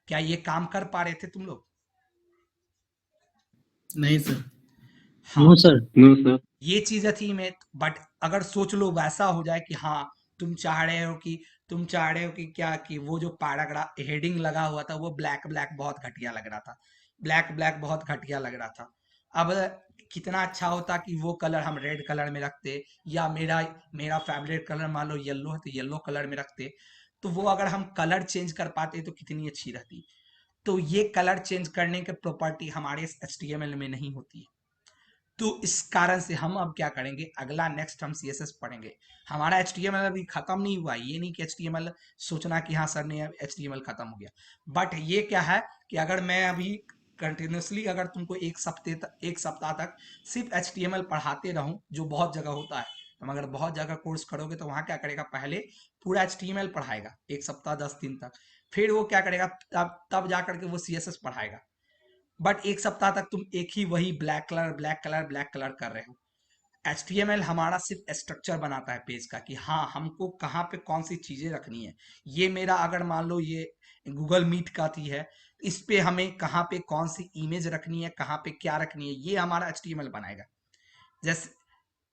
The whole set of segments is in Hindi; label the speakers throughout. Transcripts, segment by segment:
Speaker 1: क्या ये काम कर पा रहे थे तुम लोग?
Speaker 2: नहीं सर।
Speaker 1: हाँ,
Speaker 3: नो सर। No sir.
Speaker 1: ये चीजें थी में। बट अगर सोच लो वैसा हो जाए कि हाँ, तुम चाह रहे हो कि तुम चाह रहे हो कि क्या, कि वो जो पैराग्राफ हेडिंग लगा हुआ था वो ब्लैक ब्लैक बहुत घटिया लग रहा था, ब्लैक ब्लैक बहुत घटिया लग रहा था। अब कितना अच्छा होता कि वो कलर हम रेड कलर में रखते, या मेरा मेरा फेवरेट कलर मान लो येलो है तो येलो कलर में रखते। तो वो अगर हम कलर चेंज कर पाते तो कितनी अच्छी रहती। तो ये कलर चेंज करने के प्रॉपर्टी हमारे HTML में नहीं होती है। तो इस कारण से हम अब क्या करेंगे, अगला नेक्स्ट हम CSS पढ़ेंगे। हमारा HTML अभी खत्म नहीं हुआ, ये नहीं कि HTML सोचना कि हाँ सर ने अब HTML खत्म हो गया। बट ये क्या है कि अगर मैं अभी कंटिन्यूसली अगर तुमको एक सप्ताह तक सिर्फ HTML पढ़ाते रहूं, जो बहुत जगह होता है, तुम अगर बहुत जगह कोर्स करोगे तो वहां क्या करेगा, पहले पूरा HTML पढ़ाएगा एक सप्ताह 10 दिन तक। फिर वो क्या करेगा, तब जा करके वो CSS पढ़ाएगा। बट एक सप्ताह तक तुम एक ही वही black colour black colour black colour कर रहे हो। HTML हमारा सिर्फ स्ट्रक्चर बनाता है पेज का, कि हाँ हमको कहाँ पे कौन सी चीजें रखनी है। ये मेरा अगर मान लो ये गूगल मीट का थी है, इस पे हमें कहाँ पे कौन सी इमेज रखनी है, कहाँ पे क्या रखनी है, ये हमारा HTML बनाएगा। जैसे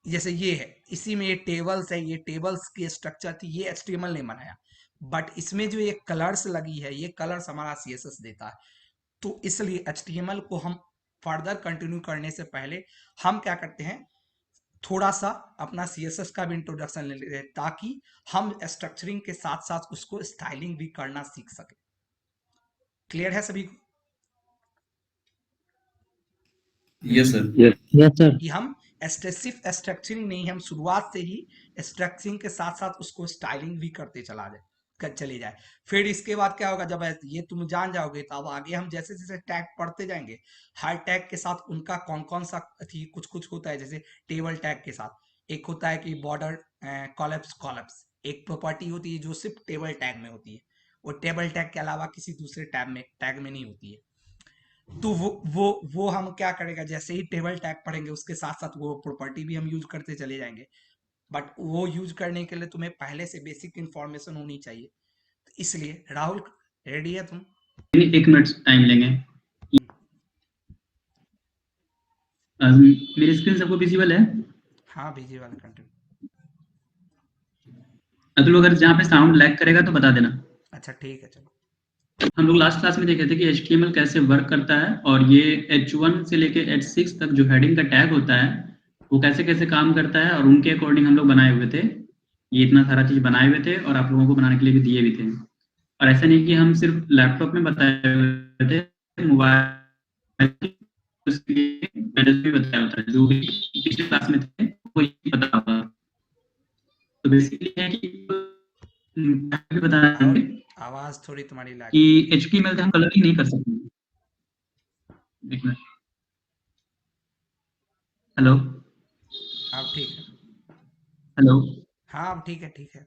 Speaker 1: जैसे ये है, इसी में ये टेबल्स है, ये टेबल्स की स्ट्रक्चर थी, ये HTML ने बनाया। बट इसमें जो ये कलर्स लगी है, ये कलर्स हमारा CSS देता है। तो इसलिए HTML को हम फर्दर कंटिन्यू करने से पहले हम क्या करते हैं, थोड़ा सा अपना CSS का भी इंट्रोडक्शन ले लेते हैं, ताकि हम स्ट्रक्चरिंग के साथ साथ उसको स्टाइलिंग भी करना सीख सके। क्लियर है सभी को?
Speaker 2: Yes sir.
Speaker 3: Yes yes sir.
Speaker 1: कि हम सिर्फ स्ट्रक्चरिंग नहीं, हम शुरुआत से ही स्ट्रक्चरिंग के साथ साथ उसको स्टाइलिंग भी करते चले जाए। फिर इसके बाद क्या होगा, जब ये तुम जान जाओगे तो अब आगे हम जैसे जैसे टैग पढ़ते जाएंगे, हर टैग के साथ उनका कौन कौन सा थी, कुछ कुछ होता है। जैसे टेबल टैग के साथ एक होता है कि बॉर्डर कॉलप्स कॉलप्स, एक प्रॉपर्टी होती है जो सिर्फ टेबल टैग में होती है, वो टेबल टैग के अलावा किसी दूसरे टैग में नहीं होती है। तो वो हम क्या करेगा, जैसे ही टेबल टैग पढ़ेंगे उसके साथ साथ वो प्रॉपर्टी भी हम यूज करते चले जाएंगे। बट वो यूज करने के लिए तुम्हें पहले से बेसिक इंफॉर्मेशन होनी चाहिए। तो इसलिए राहुल, रेडी है तुम?
Speaker 2: 1 मिनट टाइम लेंगे। मेरी स्क्रीन सबको विजिबल है?
Speaker 1: हाँ, बीजी वाला कंटिन्यू।
Speaker 2: अतुल, अगर जहाँ पे साउंड लैग करेगा तो बता देना।
Speaker 1: अच्छा ठीक है, चलो।
Speaker 2: हम लोग लास्ट क्लास में देखे थे कि HTML कैसे वर्क करता है, और ये H1 से लेके H6 तक जो हेडिंग का टैग होता है वो कैसे कैसे काम करता है, और उनके अकॉर्डिंग हम लोग बनाए हुए थे। ये इतना सारा चीज बनाए हुए थे और आप लोगों को बनाने के लिए भी दिए भी थे। और ऐसा नहीं कि हम सिर्फ लैपटॉप में बताए हुए थे, मोबाइल उसके मैंने भी बताया होता है, जो भी पिछले क्लास में थे वो ये पता होगा। तो बेसिकली है कि बताना
Speaker 1: आव,
Speaker 2: चाहूंगे
Speaker 1: आवाज थोड़ी तुम्हारी लैग
Speaker 2: कि
Speaker 1: कर रही
Speaker 2: HTML से हम कलरिंग नहीं कर सकते। एक मिनट। हेलो।
Speaker 1: है। अब ठीक है।
Speaker 2: हेलो।
Speaker 1: हाँ अब ठीक है, ठीक है।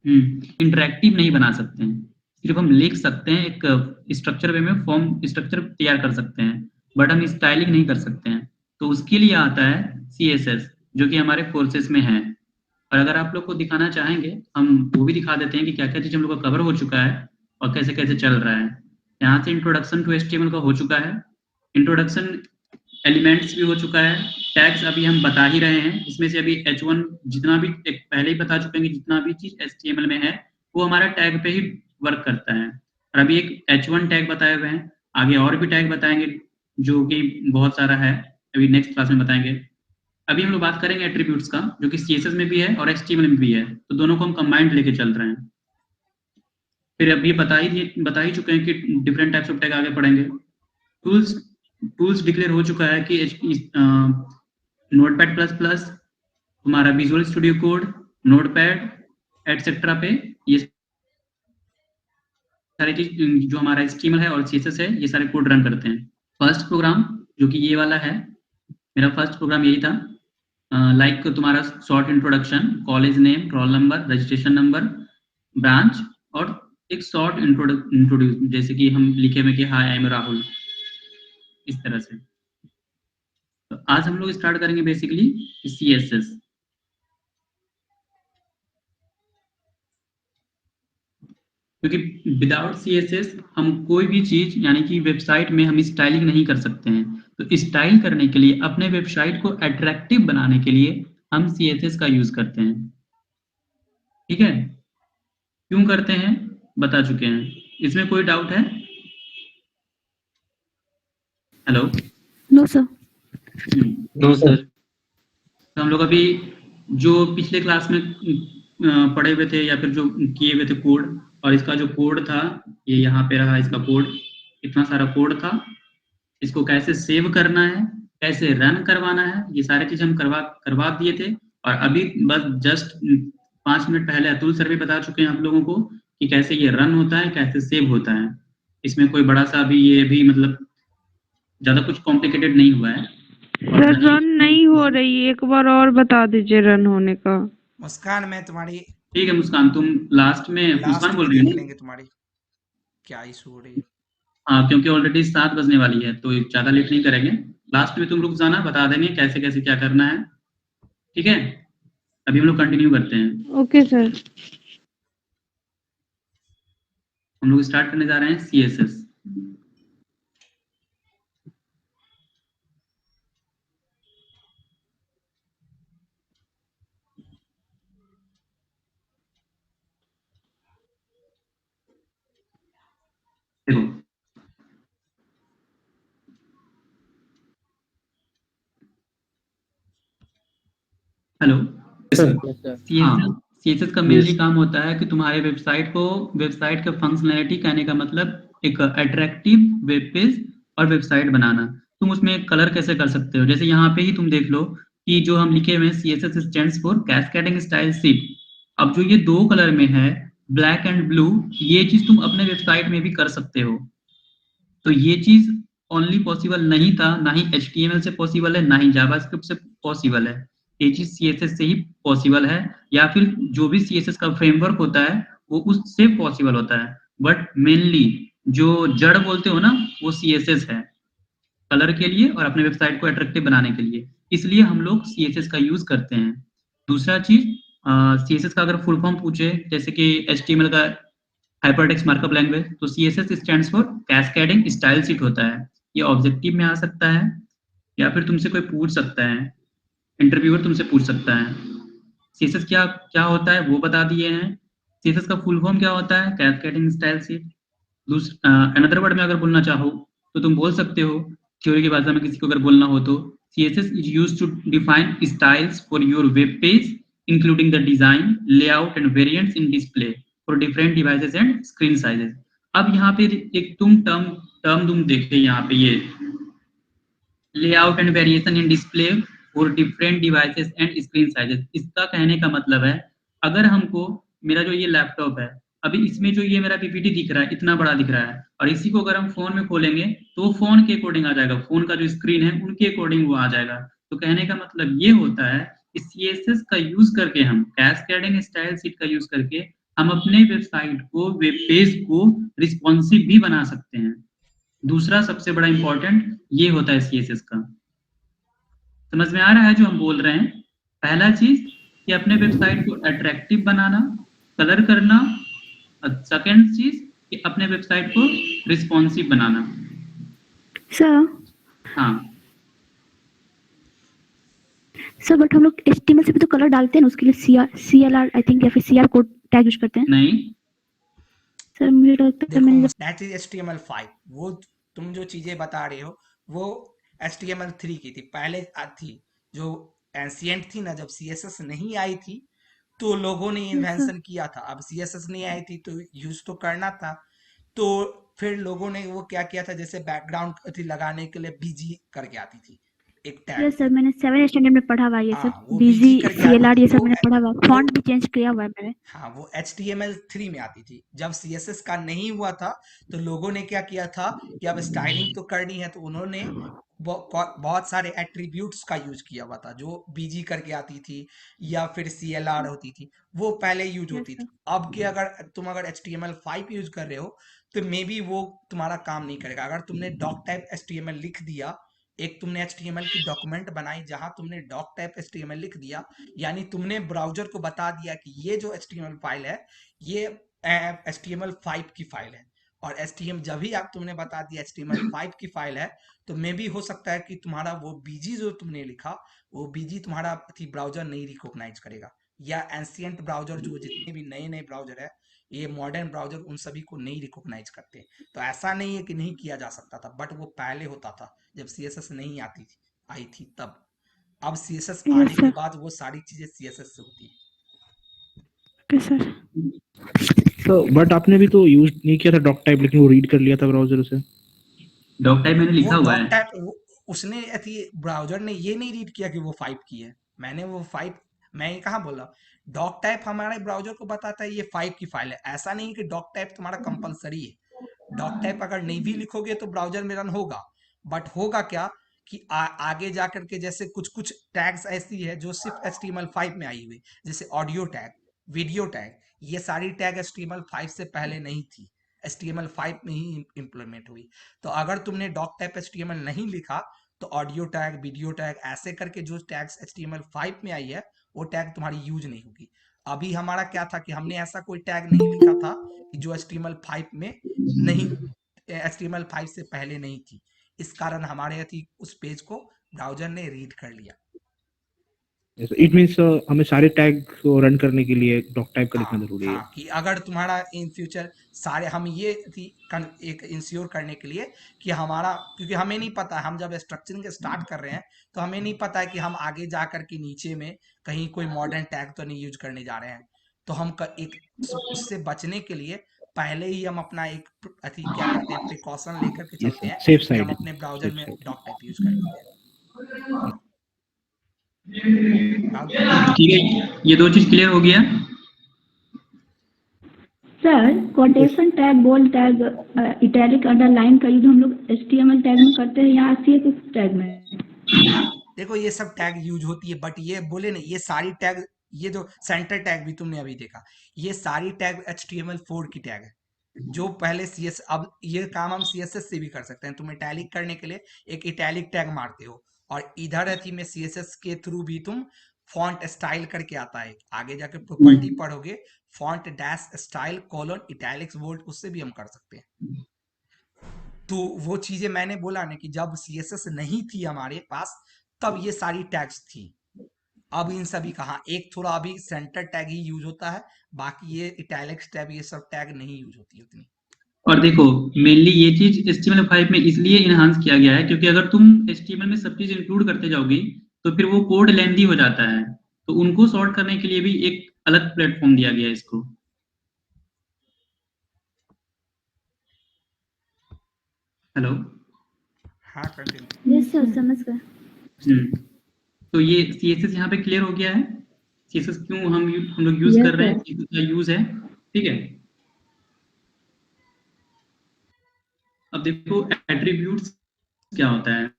Speaker 2: इंटरेक्टिव नहीं बना सकते हैं, सिर्फ हम लिख सकते हैं, एक स्ट्रक्चर वे में फॉर्म स्ट्रक्चर तैयार कर सकते हैं, बट हम स्टाइलिंग नहीं कर सकते हैं। तो उसके लिए आता है CSS, जो कि हमारे कोर्सेज में है। और अगर आप लोग को दिखाना चाहेंगे, हम वो भी दिखा देते हैं कि क्या क्या चीज़ हम लोग का कवर हो चुका है और कैसे कैसे चल रहा है। यहाँ से इंट्रोडक्शन टू HTML का हो चुका है, इंट्रोडक्शन एलिमेंट्स भी हो चुका है, टैग्स अभी हम बता ही रहे हैं। इसमें से अभी H1 जितना भी एक पहले ही बता चुके हैं कि जितना भी चीज HTML में है वो हमारा टैग पे ही वर्क करता है। और अभी एक H1 टैग बताए हुए हैं, आगे और भी टैग बताएंगे जो कि बहुत सारा है, अभी नेक्स्ट क्लास में बताएंगे। अभी हम लोग बात करेंगे एट्रीब्यूट्स का, जो कि CSS में भी है और HTML में भी है, तो दोनों को हम कंबाइंड लेके चल रहे हैं। फिर अभी बता ही चुके हैं कि डिफरेंट टाइप्स ऑफ टैग आगे पढ़ेंगे। टूल्स टूल्स डिक्लेयर हो चुका है कि नोटपैड प्लस प्लस, हमारा visual studio code, notepad etcetera पे ये सारी चीज जो हमारा HTML है और CSS है, ये सारे कोड रन करते हैं। फर्स्ट प्रोग्राम जो कि ये वाला है, मेरा फर्स्ट प्रोग्राम यही था। लाइक तुम्हारा short introduction, college name, roll number, registration number, branch, और एक शॉर्ट इंट्रोड्यूस, जैसे कि हम लिखे में कि हाय आई एम राहुल, इस तरह से। तो आज हम लोग स्टार्ट करेंगे बेसिकली CSS। क्योंकि विदाउट सीएसएस हम कोई भी चीज यानी कि वेबसाइट में हम स्टाइलिंग नहीं कर सकते हैं। तो स्टाइल करने के लिए अपने वेबसाइट को अट्रैक्टिव बनाने के लिए हम सीएसएस का यूज करते हैं। ठीक है, क्यों करते हैं बता चुके हैं, इसमें कोई डाउट है? Hello.
Speaker 4: No sir.
Speaker 3: No sir.
Speaker 2: तो हम लोग अभी जो पिछले क्लास में पढ़े हुए थे या फिर जो किए हुए थे कोड, और इसका जो कोड था ये यहाँ पे रहा, इसका कोड इतना सारा कोड था। इसको कैसे सेव करना है, कैसे रन करवाना है, ये सारी चीज हम करवा दिए थे। और अभी बस जस्ट 5 मिनट पहले अतुल सर भी बता चुके हैं आप लोगों को कि कैसे ये रन होता है, कैसे सेव होता है। इसमें कोई बड़ा सा अभी ये भी मतलब ज्यादा कुछ कॉम्प्लिकेटेड नहीं हुआ है।
Speaker 4: सर रन नहीं हो रही, एक बार और बता दीजिए रन होने का।
Speaker 1: मुस्कान, मैं तुम्हारी
Speaker 2: ठीक है मुस्कान, तुम लास्ट में मुस्कान
Speaker 1: लास्ट
Speaker 2: बोल
Speaker 1: में
Speaker 2: रही हो
Speaker 1: देख
Speaker 2: ना?
Speaker 1: लेंगे तुम्हारी क्या इशू हो रही है।
Speaker 2: हाँ, क्योंकि ऑलरेडी 7 बजने वाली है तो ज्यादा लेट नहीं करेंगे। लास्ट में तुम रुक जाना, बता देंगे कैसे कैसे क्या करना है। ठीक है, अभी हम लोग कंटिन्यू करते हैं।
Speaker 4: Okay sir.
Speaker 2: हम लोग स्टार्ट करने जा रहे हैं सीएसएस। देखो, हेलो।
Speaker 3: सर।
Speaker 2: सीएसएस सीएसएस का मेनली काम होता है कि तुम्हारे वेबसाइट का फंक्शनैलिटी, कहने का मतलब एक अट्रैक्टिव वेब पेज और वेबसाइट बनाना। तुम उसमें कलर कैसे कर सकते हो, जैसे यहाँ पे ही तुम देख लो कि जो हम लिखे हुए हैं CSS stands for cascading style sheet. अब जो ये 2 कलर में है, ब्लैक एंड ब्लू, ये चीज तुम अपने वेबसाइट में भी कर सकते हो। तो ये चीज ओनली पॉसिबल नहीं था, ना ही HTML से पॉसिबल है, ना ही जावास्क्रिप्ट से पॉसिबल है। ये चीज CSS से ही पॉसिबल है, या फिर जो भी CSS का फ्रेमवर्क होता है वो उससे पॉसिबल होता है। बट मेनली जो जड़ बोलते हो ना, वो CSS है, कलर के लिए और अपने वेबसाइट को अट्रैक्टिव बनाने के लिए। इसलिए हम लोग CSS का यूज करते हैं। दूसरा चीज, CSS का अगर फुल फॉर्म पूछे जैसे कि HTML का हाइपरटेक्स्ट मार्कअप लैंग्वेज, तो CSS stands for cascading style sheet होता है। ये ऑब्जेक्टिव में आ सकता है, या फिर तुमसे कोई पूछ सकता है, इंटरव्यूअर तुमसे पूछ सकता है CSS क्या क्या होता है, वो बता दिए हैं। CSS का फुल फॉर्म क्या होता है, cascading style sheet. Another word में अगर बोलना चाहो तो तुम बोल सकते हो, थ्योरी की भाषा में किसी को अगर बोलना हो तो, CSS is used to define styles for your web page, including the design, layout and variants in display for different devices and screen sizes। अब यहाँ पे एक तुम टर्म टर्म तुम देखे यहाँ पे, ये layout and variation in display for different devices and screen sizes. इसका कहने का मतलब है, अगर हमको, मेरा जो ये लैपटॉप है, अभी इसमें जो ये मेरा पीपीटी दिख रहा है इतना बड़ा दिख रहा है, और इसी को अगर हम फोन में खोलेंगे तो वो फोन के अकॉर्डिंग आ जाएगा, फोन का जो स्क्रीन है उनके अकॉर्डिंग वो आ जाएगा। तो कहने का मतलब ये होता है, सीएसएस का यूज करके, हम कैस्केडिंग स्टाइल शीट का यूज करके हम अपने वेबसाइट को, वेब पेज को रिस्पॉन्सिव भी बना सकते हैं। दूसरा सबसे बड़ा इंपॉर्टेंट ये होता है सीएसएस का। समझ में आ रहा है जो हम बोल रहे हैं? पहला चीज कि अपने वेबसाइट को अट्रैक्टिव बनाना, कलर करना। और सेकंड चीज कि अपने वेबसाइट को रिस्पॉन्सिव बनाना।
Speaker 4: सर।
Speaker 2: हाँ
Speaker 4: सर बट हम लोग HTML से भी तो कलर डालते हैं ना, उसके लिए CLR आई थिंक या फिर CR कोड टैग यूज करते हैं।
Speaker 2: नहीं,
Speaker 4: सर मुझे लगता है
Speaker 1: देखो,
Speaker 4: मैंने
Speaker 1: दैट इज HTML5। वो तुम जो चीजें बता रहे हो वो HTML3 की थी, पहले थी, जो एंशियंट थी ना, जब CSS नहीं आई थी तो लोगों ने
Speaker 4: यस सर।
Speaker 1: इन्वेंशन किया था। अब CSS नहीं आई थी तो यूज तो करना था, तो फिर लोगों ने वो क्या किया था, जैसे बैकग्राउंड थी लगाने के लिए बीजी करके आती थी एक टैग।
Speaker 4: यस सर, मैंने 7 स्टैंडर्ड में पढ़ा हुआ है ये सब,
Speaker 1: हाँ, वो
Speaker 4: BG
Speaker 1: बीजी करके आती
Speaker 4: CLR
Speaker 1: थी
Speaker 4: ये सब
Speaker 1: वो
Speaker 4: मैंने पढ़ा हुआ है,
Speaker 1: वो
Speaker 4: फॉन्ट भी चेंज किया हुआ है मैंने।
Speaker 1: हाँ, वो HTML3 में आती थी। जब CSS का नहीं हुआ था तो लोगों ने क्या किया था कि अब स्टाइलिंग तो करनी है, तो उन्होंने बहुत सारे एट्रीब्यूट्स का यूज किया हुआ था, जो बीजी करके आती थी या फिर CLR होती थी, वो पहले यूज
Speaker 4: यस
Speaker 1: होती
Speaker 4: सर।
Speaker 1: थी। अब के अगर तुम HTML5 यूज कर रहे हो तो मे बी वो तुम्हारा काम नहीं करेगा। अगर तुमने डॉक टाइप HTML लिख दिया, एक तुमने HTML की डॉक्यूमेंट बनाई जहां तुमने डॉक टाइप HTML लिख दिया, यानी तुमने ब्राउज़र को बता दिया कि ये जो HTML फाइल है, ये HTML5 की फाइल है, और जब भी आप तुमने बता दिया HTML5 की फाइल है, तो मे भी हो सकता है कि तुम्हारा वो बीजी जो तुमने लिखा, वो बीजी तुम्हारा ब्राउजर नहीं रिकॉग्नाइज करेगा, या एंशियंट ब्राउजर जो जितने भी नए नए ब्राउजर है, ये मॉडर्न ब्राउजर उन सभी को नहीं रिकॉग्नाइज करते। तो ऐसा नहीं है कि नहीं किया जा सकता था, बट वो पहले होता था जब CSS नहीं आई थी तब। अब CSS आने
Speaker 4: यस
Speaker 1: के
Speaker 4: सर।
Speaker 1: बाद वो सारी चीजें CSS से होती है।
Speaker 4: Okay sir.
Speaker 5: तो बट आपने भी तो यूज नहीं किया था डॉक टाइप, लेकिन वो रीड कर लिया था ब्राउजर से।
Speaker 2: डॉक टाइप मैंने
Speaker 1: वो
Speaker 2: लिखा हुआ
Speaker 1: डॉक
Speaker 2: है।
Speaker 1: टाइप उसने ब्राउजर ने ये नहीं रीड किया कि वो 5 की है। मैंने वो 5, मैं ये कहाँ बोला, डॉक टाइप हमारे ब्राउजर को बताता है ये 5 की फाइल है। ऐसा नहीं है कि डॉक टाइप तुम्हारा कंपलसरी है। डॉक टाइप अगर नहीं भी लिखोगे तो ब्राउजर में रन होगा, बट होगा क्या कि आगे जाकर के जैसे कुछ कुछ टैग्स ऐसी है जो सिर्फ HTML5 में आई हुई, जैसे ऑडियो टैग, वीडियो टैग, ये सारी टैग HTML5 से पहले नहीं थी, HTML5 में ही इम्प्लीमेंट हुई। तो अगर तुमने डॉक टाइप HTML नहीं लिखा, तो ऑडियो टैग, वीडियो टैग, ऐसे करके जो टैग्स HTML5 में आई है, वो टैग तुम्हारी यूज नहीं होगी। अभी हमारा क्या था कि हमने ऐसा कोई टैग नहीं लिखा था कि जो HTML5 में नहीं, HTML5 से पहले नहीं थी। इस कारण हमारे उस पेज को ब्राउजर ने रीड कर लिया।
Speaker 5: इट मींस हमें सारे टैग को रन करने के लिए डॉक टाइप का लिखना
Speaker 1: हाँ
Speaker 5: जरूरी है।
Speaker 1: हाँ, कि अगर तुम्हारा इन फ्यूचर सारे, हम ये थी एक इंश्योर करने के लिए कि हमारा, क्योंकि हमें नहीं पता, हम जब स्ट्रक्चरिंग स्टार्ट कर रहे हैं तो हमें नहीं पता है कि हम आगे जा कर के नीचे में कहीं कोई मॉडर्न टैग तो नहीं यूज करने जा रहे हैं। तो हम एक उससे बचने के लिए पहले ही हम अपना एक क्या करते हैं, प्रिकॉशन लेकर के
Speaker 5: यस
Speaker 1: चलते
Speaker 5: सर,
Speaker 1: हैं
Speaker 5: सेफ
Speaker 1: कि हम
Speaker 5: साइड।
Speaker 1: अपने ब्राउजर
Speaker 5: सेफ
Speaker 1: में
Speaker 5: साइड।
Speaker 1: डॉक टाइप यूज कर लेते हैं।
Speaker 2: ठीक है, ये दो चीज क्लियर हो गया।
Speaker 4: Sir quotation tag, bold tag, italic, underline का यूज हम लोग HTML टैग में करते हैं या CSS टैग में?
Speaker 1: देखो ये सब टैग यूज होती है, बट ये बोले ना, ये सारी टैग, ये जो सेंटर टैग भी तुमने अभी देखा, ये सारी टैग HTML4 की टैग है। जो पहले अब ये काम हम CSS से भी कर सकते हैं। तुम इटैलिक करने के लिए एक इटैलिक टैग मारते हो, और इधर में CSS के थ्रू भी तुम फॉन्ट स्टाइल करके आता है, आगे जाके प्रॉपर्टी पढ़ोगे, font dash style colon italics bold, उससे भी हम कर सकते हैं। तो वो चीजें मैंने बोला ना कि जब CSS नहीं थी हमारे पास, तब ये सारी टैग्स थी। अब इन सभी कहाँ, एक थोड़ा अभी सेंटर टैग ही यूज होता है, बाकी ये इटैलिक्स टैग, ये सब टैग नहीं यूज होती है उतनी।
Speaker 2: और देखो मेनली ये चीज HTML5 में इसलिए इनहांस किया गया है क्योंकि अगर तुम HTML में सब चीज इंक्लूड करते जाओगे तो फिर वो कोड लेंदी हो जाता है, तो उनको सॉर्ट करने के लिए भी एक अलग प्लेटफॉर्म दिया गया है इसको। हेलो।
Speaker 1: हाँ कंटिन्यू।
Speaker 4: यस सर, समझ गए।
Speaker 2: तो ये CSS यहाँ पे क्लियर हो गया है। CSS क्यों हम लोग यूज
Speaker 4: Yes,
Speaker 2: कर रहे हैं,
Speaker 4: sir.
Speaker 2: CSS का यूज है, ठीक है। अब देखो एट्रीब्यूट्स क्या होता है।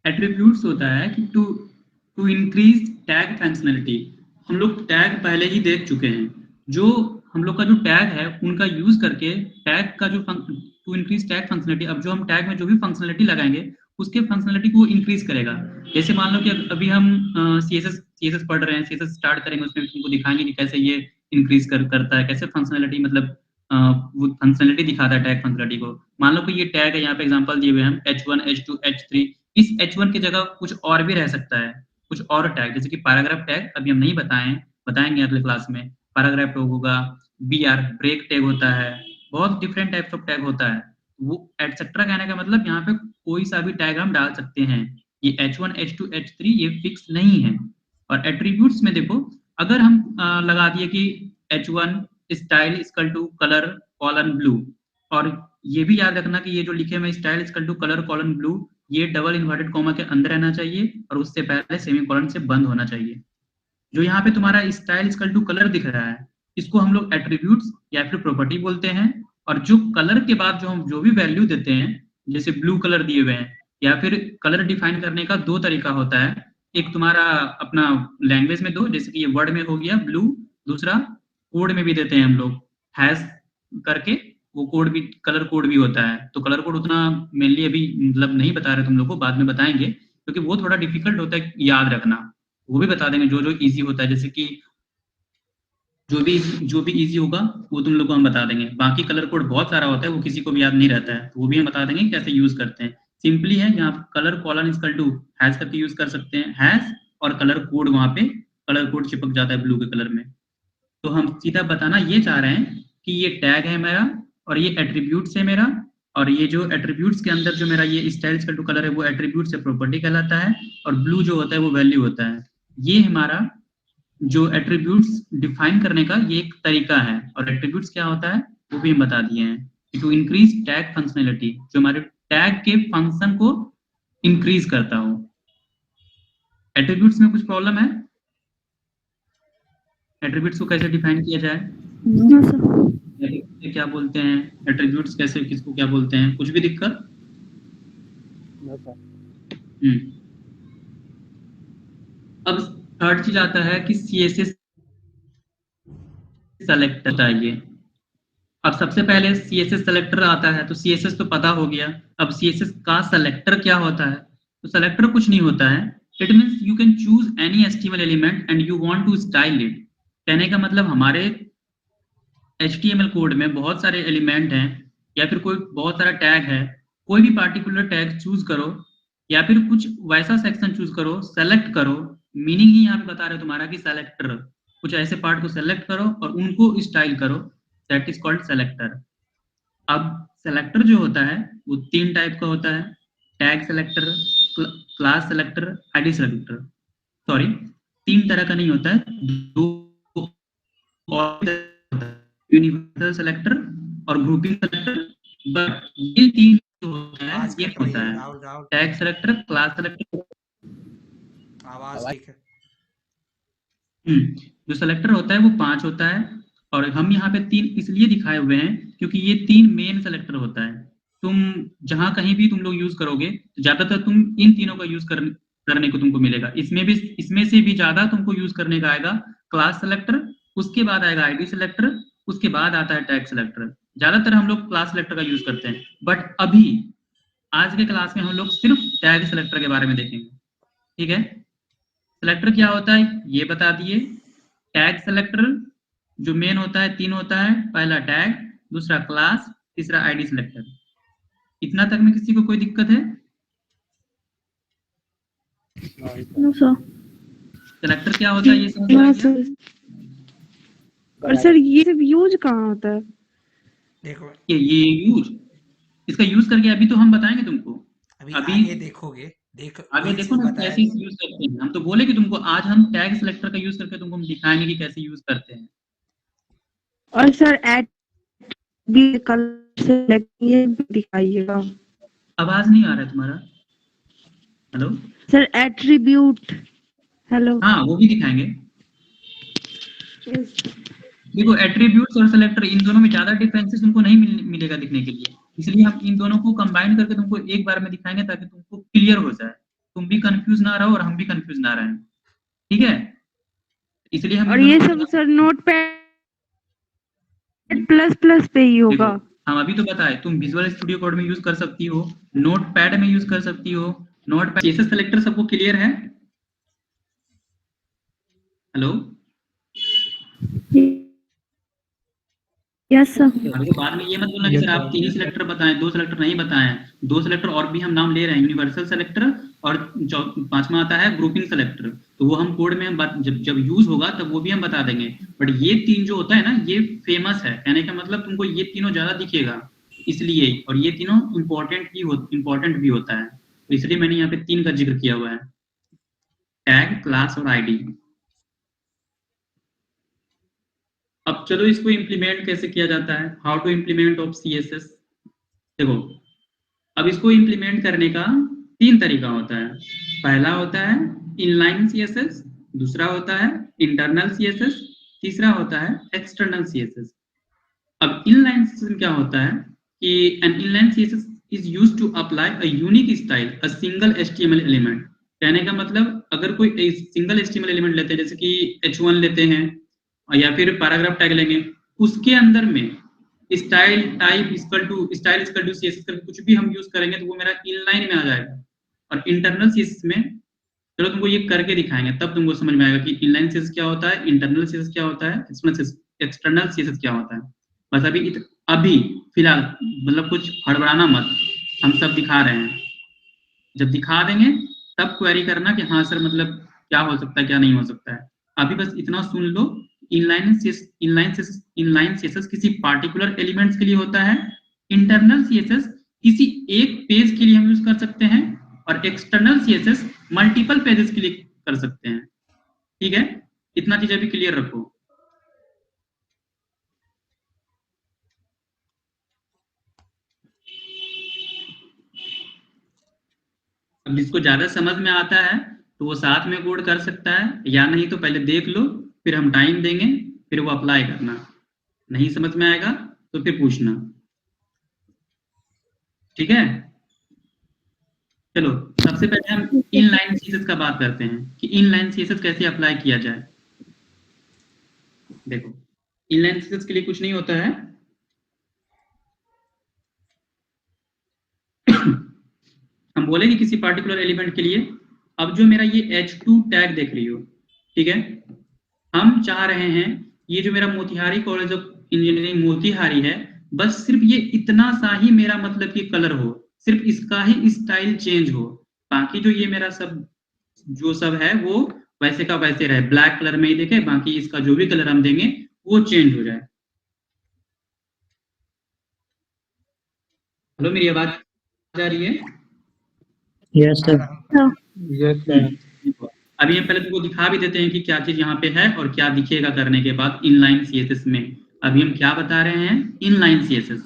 Speaker 2: एट्रीब्यूट्स होता है कि टू इंक्रीज टैग फंक्शनलिटी। हम लोग टैग पहले ही देख चुके हैं, जो हम लोग का जो टैग है उनका यूज करके टैग का जो टू इंक्रीज टैग फंक्शनलिटी, अब जो हम टैग में जो भी फंक्शनलिटी लगाएंगे उसके फंक्शनलिटी को इंक्रीज करेगा। जैसे मान लो कि अभी हम CSS पढ़ रहे हैं, CSS स्टार्ट करेंगे, उसमें तुमको दिखाएंगे कि कैसे ये इंक्रीज करता है, कैसे फंक्शनलिटी मतलब वो फंक्शनलिटी दिखाता है टैग फंक्शनलिटी को। मान लो कि ये टैग है, यहाँ पे एग्जांपल दिए हुए हैं H1 H2 H3। इस H1 की जगह कुछ और भी रह सकता है, कुछ और टैग, जैसे कि पैराग्राफ टैग अभी हम नहीं बताएंगे अगले क्लास में। पैराग्राफ टैग होगा, BR ब्रेक टैग होता है, बहुत डिफरेंट टाइप्स ऑफ टैग होता है। वो एटसेट्रा कहने का मतलब यहाँ पे कोई सा भी टैग हम डाल सकते हैं। ये H1 H2 H3 ये फिक्स नहीं है। और एट्रीब्यूट्स में देखो, अगर हम लगा दिए कि H1 style equal to colour colon blue, और ये भी याद रखना कि ये जो लिखे हुए style equal to colour colon blue, ये डबल इन्वर्टेड कॉमा के अंदर रहना चाहिए और उससे पहले सेमीकोलन से बंद होना चाहिए। जो यहाँ पे तुम्हारा स्टाइल इक्वल टू कलर दिख रहा है, इसको हम लोग एट्रीब्यूट्स या फिर प्रॉपर्टी बोलते हैं। और जो कलर के बाद जो हम जो भी वैल्यू देते हैं, जैसे ब्लू कलर दिए हुए हैं, या फिर कलर डिफाइन करने का दो तरीका होता है। एक तुम्हारा अपना लैंग्वेज में दो, जैसे कि ये वर्ड में हो गया ब्लू, दूसरा कोड में भी देते हैं हम लोग हैश करके, वो कोड भी कलर कोड भी होता है। तो कलर कोड उतना मेनली अभी मतलब नहीं बता रहे तुम लोग को, बाद में बताएंगे, क्योंकि वो थोड़ा डिफिकल्ट होता है याद रखना। वो भी बता देंगे जो जो इजी होता है, जैसे कि जो भी इजी होगा वो तुम लोग को हम बता देंगे। बाकी कलर कोड बहुत सारा होता है, वो किसी को भी याद नहीं रहता है, तो वो भी हम बता देंगे कैसे यूज करते हैं। सिंपली है, यहाँ colour colon equal to hash करके यूज कर सकते हैं, हैश और कलर कोड, वहां पे कलर कोड चिपक जाता है ब्लू के कलर में। तो हम सीधा बताना ये चाह रहे हैं कि ये टैग है मेरा और ये एट्रीब्यूट्स है मेरा, और ये जो एट्रीब्यूट्स के अंदर जो मेरा ये स्टाइल इक्वल टू कलर है वो एट्रीब्यूट से प्रॉपर्टी कहलाता है, और ब्लू जो होता है वो वैल्यू होता है। ये हमारा जो एट्रीब्यूट्स डिफाइन करने का ये एक तरीका है, और एट्रीब्यूट्स क्या होता है वो भी हम बता दिए हैं। टू इंक्रीज टैग फंक्शनैलिटी, जो हमारे टैग के फंक्शन को इंक्रीज करता हो। एट्रीब्यूट्स में कुछ प्रॉब्लम है? एट्रीब्यूट्स को कैसे डिफाइन किया जाए?
Speaker 4: No sir.
Speaker 2: क्या बोलते हैं एट्रीब्यूट्स, कैसे किसको क्या बोलते हैं? कुछ भी दिक्कत? अब थर्ड चीज आता है कि CSS सेलेक्टर चाहिए। अब सबसे पहले CSS सेलेक्टर आता है, तो CSS तो पता हो गया। अब CSS का सेलेक्टर क्या होता है? तो सेलेक्टर कुछ नहीं होता है, it means you can choose any HTML element and you want to style it. कहने का मतलब हमारे HTML कोड में बहुत सारे एलिमेंट हैं, या फिर कोई बहुत सारा टैग है, कोई भी पार्टिकुलर टैग चूज करो, या फिर कुछ वैसा सेक्शन चूज करो, सेलेक्ट करो। मीनिंग ही यहाँ पे बता रहे तुम्हारा कि सेलेक्टर, कुछ ऐसे पार्ट को सेलेक्ट करो और उनको स्टाइल करो, दैट इज कॉल्ड सेलेक्टर। अब सेलेक्टर जो होता है वो 3 टाइप का होता है, tag selector, class selector, ID selector. Sorry, 3 तरह का नहीं होता है, 2 यूनिवर्सल सेलेक्टर और ग्रुपिंग सेलेक्टर। बट ये 3 जो होता है
Speaker 1: आवाज
Speaker 2: ये
Speaker 1: कट रही
Speaker 2: होता
Speaker 1: है
Speaker 2: है
Speaker 1: Rahul. Rahul
Speaker 2: tag selector, class selector.
Speaker 1: आवाज ठीक है।
Speaker 2: जो सेलेक्टर होता है वो 5 होता है, और हम यहाँ पे 3 इसलिए दिखाए हुए हैं क्योंकि ये 3 मेन सेलेक्टर होता है। तुम जहां कहीं भी तुम लोग यूज करोगे तो ज्यादातर तुम इन तीनों का यूज करने को तुमको मिलेगा। इसमें से भी ज्यादा तुमको यूज करने का आएगा क्लास सेलेक्टर, उसके बाद आएगा आईडी सेलेक्टर, उसके बाद आता है टैग सेलेक्टर। ज्यादातर हम लोग क्लास सेलेक्टर का यूज करते हैं, बट अभी आज के क्लास में हम लोग सिर्फ टैग सेलेक्टर के बारे में देखेंगे। ठीक है, सेलेक्टर क्या होता है ये बता दिए। टैग सेलेक्टर जो मेन होता है 3 होता है, पहला टैग, दूसरा क्लास, तीसरा आईडी सेलेक्टर। इतना तक में किसी को कोई दिक्कत है?
Speaker 4: No sir.
Speaker 2: सेलेक्टर क्या होता है ये समझ में आ
Speaker 6: हाँ
Speaker 2: गया?
Speaker 6: सर। और सर ये सब यूज कहाँ होता है?
Speaker 1: देखो
Speaker 2: ये यूज, इसका यूज करके अभी तो हम बताएंगे तुमको।
Speaker 1: अभी
Speaker 2: अभी
Speaker 1: आगे देखोगे।
Speaker 2: आगे
Speaker 1: वही
Speaker 2: देखो
Speaker 1: चीज
Speaker 2: ना
Speaker 1: बताया
Speaker 2: कैसे यूज करते हैं। हम तो बोले कि तुमको आज हम टैग सेलेक्टर का यूज करके तुमको हम दिखाएंगे कि कैसे यूज करते हैं।
Speaker 6: और सर एट भी कलर सेलेक्ट ये भी दिखाइएगा।
Speaker 2: आवाज नहीं आ रहा है तुम्हारा। Hello,
Speaker 6: sir attribute, hello.
Speaker 2: हाँ वो भी दिखाएंगे। देखो एट्रीब्यूट्स और सेलेक्टर, इन दोनों में ज्यादा डिफरेंसेस तुमको नहीं मिलेगा दिखने के लिए, इसलिए हम इन दोनों को कंबाइन करके तुमको एक बार में दिखाएंगे ताकि तुमको क्लियर हो जाए, तुम भी कंफ्यूज ना रहो और हम भी कंफ्यूज ना रहें। ठीक है, इसलिए हम
Speaker 6: और ये सब सर नोटपैड प्लस प्लस पे ही होगा।
Speaker 2: हम अभी तो बताए, तुम विजुअल स्टूडियो कोड में यूज कर सकती हो, नोटपैड में यूज कर सकती हो। नोटपैड CSS सेलेक्टर सबको क्लियर है? Hello,
Speaker 4: yes sir.
Speaker 2: अभी तो बाद में ये मत बोलना कि सर आप 3 ही सिलेक्टर बताएं, 2 सिलेक्टर नहीं बताएं। 2 सिलेक्टर और भी हम नाम ले रहे हैं, यूनिवर्सल सेलेक्टर और 5वां आता है ग्रुपिंग सेलेक्टर। तो वो हम कोड में हम जब यूज होगा तब वो भी हम बता देंगे। बट ये 3 जो होता है ना ये फेमस है, कहने का मतलब तुमको ये तीनों ज्यादा दिखेगा इसलिए, और ये तीनों इंपॉर्टेंट भी होता है, तो इसलिए मैंने यहाँ पे 3 का जिक्र किया हुआ है, टैग, क्लास और आईडी। अब चलो इसको इम्प्लीमेंट कैसे किया जाता है, how to implement of CSS। देखो अब इसको इम्प्लीमेंट करने का 3 तरीका होता है। पहला होता है इनलाइन CSS, दूसरा होता है इंटरनल CSS, तीसरा होता है एक्सटर्नल CSS। अब इनलाइन CSS क्या होता है कि an inline CSS is used to apply a unique style a single HTML element. कहने का मतलब अगर कोई सिंगल HTML एलिमेंट लेते हैं, जैसे कि H1 लेते हैं या फिर पैराग्राफ टैग लेंगे, उसके अंदर में style type equal to CSS करके कुछ भी हम यूज करेंगे तो वो मेरा इनलाइन में आ जाएगा। और इंटरनल CSS में चलो तुमको ये करके दिखाएंगे, तब तुमको समझ में आएगा कि इनलाइन सीएसएस क्या होता है, इंटरनल सीएसएस क्या होता है, एक्सटर्नल सीएसएस क्या होता है। बस अभी फिलहाल मतलब कुछ हड़बड़ाना मत, हम सब दिखा रहे हैं, जब दिखा देंगे तब क्वेरी करना कि हाँ सर मतलब क्या हो सकता है क्या नहीं हो सकता है। अभी बस इतना सुन लो, इनलाइन सीएसएस किसी पार्टिकुलर एलिमेंट्स के लिए होता है, इंटरनल सीएसएस किसी एक पेज के लिए हम यूज कर सकते हैं, और एक्सटर्नल सीएसएस मल्टीपल पेजेस के लिए कर सकते हैं। ठीक है, इतना चीज अभी क्लियर रखो। अब जिसको ज्यादा समझ में आता है तो वो साथ में कोड कर सकता है, या नहीं तो पहले देख लो, फिर हम टाइम देंगे, फिर वो अप्लाई करना। नहीं समझ में आएगा तो फिर पूछना। ठीक है, चलो सबसे पहले हम इनलाइन सीएसएस का बात करते हैं कि इनलाइन सीएसएस कैसे अप्लाई किया जाए। देखो, इनलाइन सीएसएस के लिए कुछ नहीं होता है, हम बोलेंगे किसी पार्टिकुलर एलिमेंट के लिए। अब जो मेरा ये H2 टैग देख रही हो, ठीक है, हम चाह रहे हैं ये जो मेरा Motihari college of engineering Motihari है, बस सिर्फ ये इतना सा ही मेरा मतलब कि कलर हो, सिर्फ इसका ही स्टाइल चेंज हो, बाकी जो ये मेरा सब है वो वैसे का वैसे रहे, ब्लैक कलर में ही देखे, बाकी इसका जो भी कलर हम देंगे वो चेंज हो जाए। हेलो, मेरी आवाज आ रही है?
Speaker 5: Yes sir.
Speaker 3: Yes sir.
Speaker 2: अभी हम पहले तुमको दिखा भी देते हैं कि क्या चीज यहाँ पे है और क्या दिखेगा करने के बाद इनलाइन सीएसएस में। अभी हम क्या बता रहे हैं, इनलाइन सीएसएस,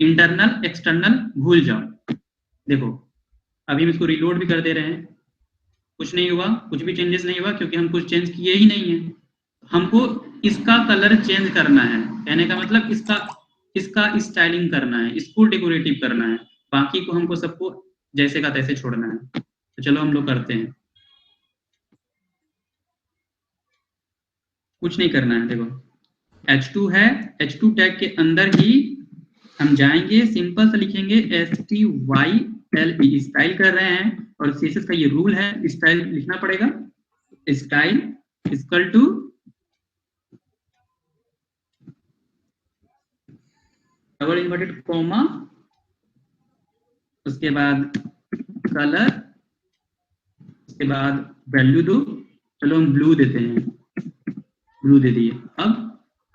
Speaker 2: इंटरनल एक्सटर्नल भूल जाओ। देखो अभी हम इसको रिलोड भी कर दे रहे हैं, कुछ नहीं हुआ, कुछ भी चेंजेस नहीं हुआ, क्योंकि हम कुछ चेंज किए ही नहीं है। हमको इसका कलर चेंज करना है, कहने का मतलब इसका स्टाइलिंग करना है, इसको डेकोरेटिव करना है, बाकी को हमको सबको जैसे का तैसे छोड़ना है। तो चलो हम लोग करते हैं, कुछ नहीं करना है। देखो H2 है, H2 टैग के अंदर ही हम जाएंगे, सिंपल से लिखेंगे STYLE, स्टाइल कर रहे हैं, और सीएसएस का ये रूल है, स्टाइल लिखना पड़ेगा, style equal to double inverted comma, उसके बाद कलर, उसके बाद वैल्यू दो। चलो हम ब्लू देते हैं, ब्लू दे दिए। अब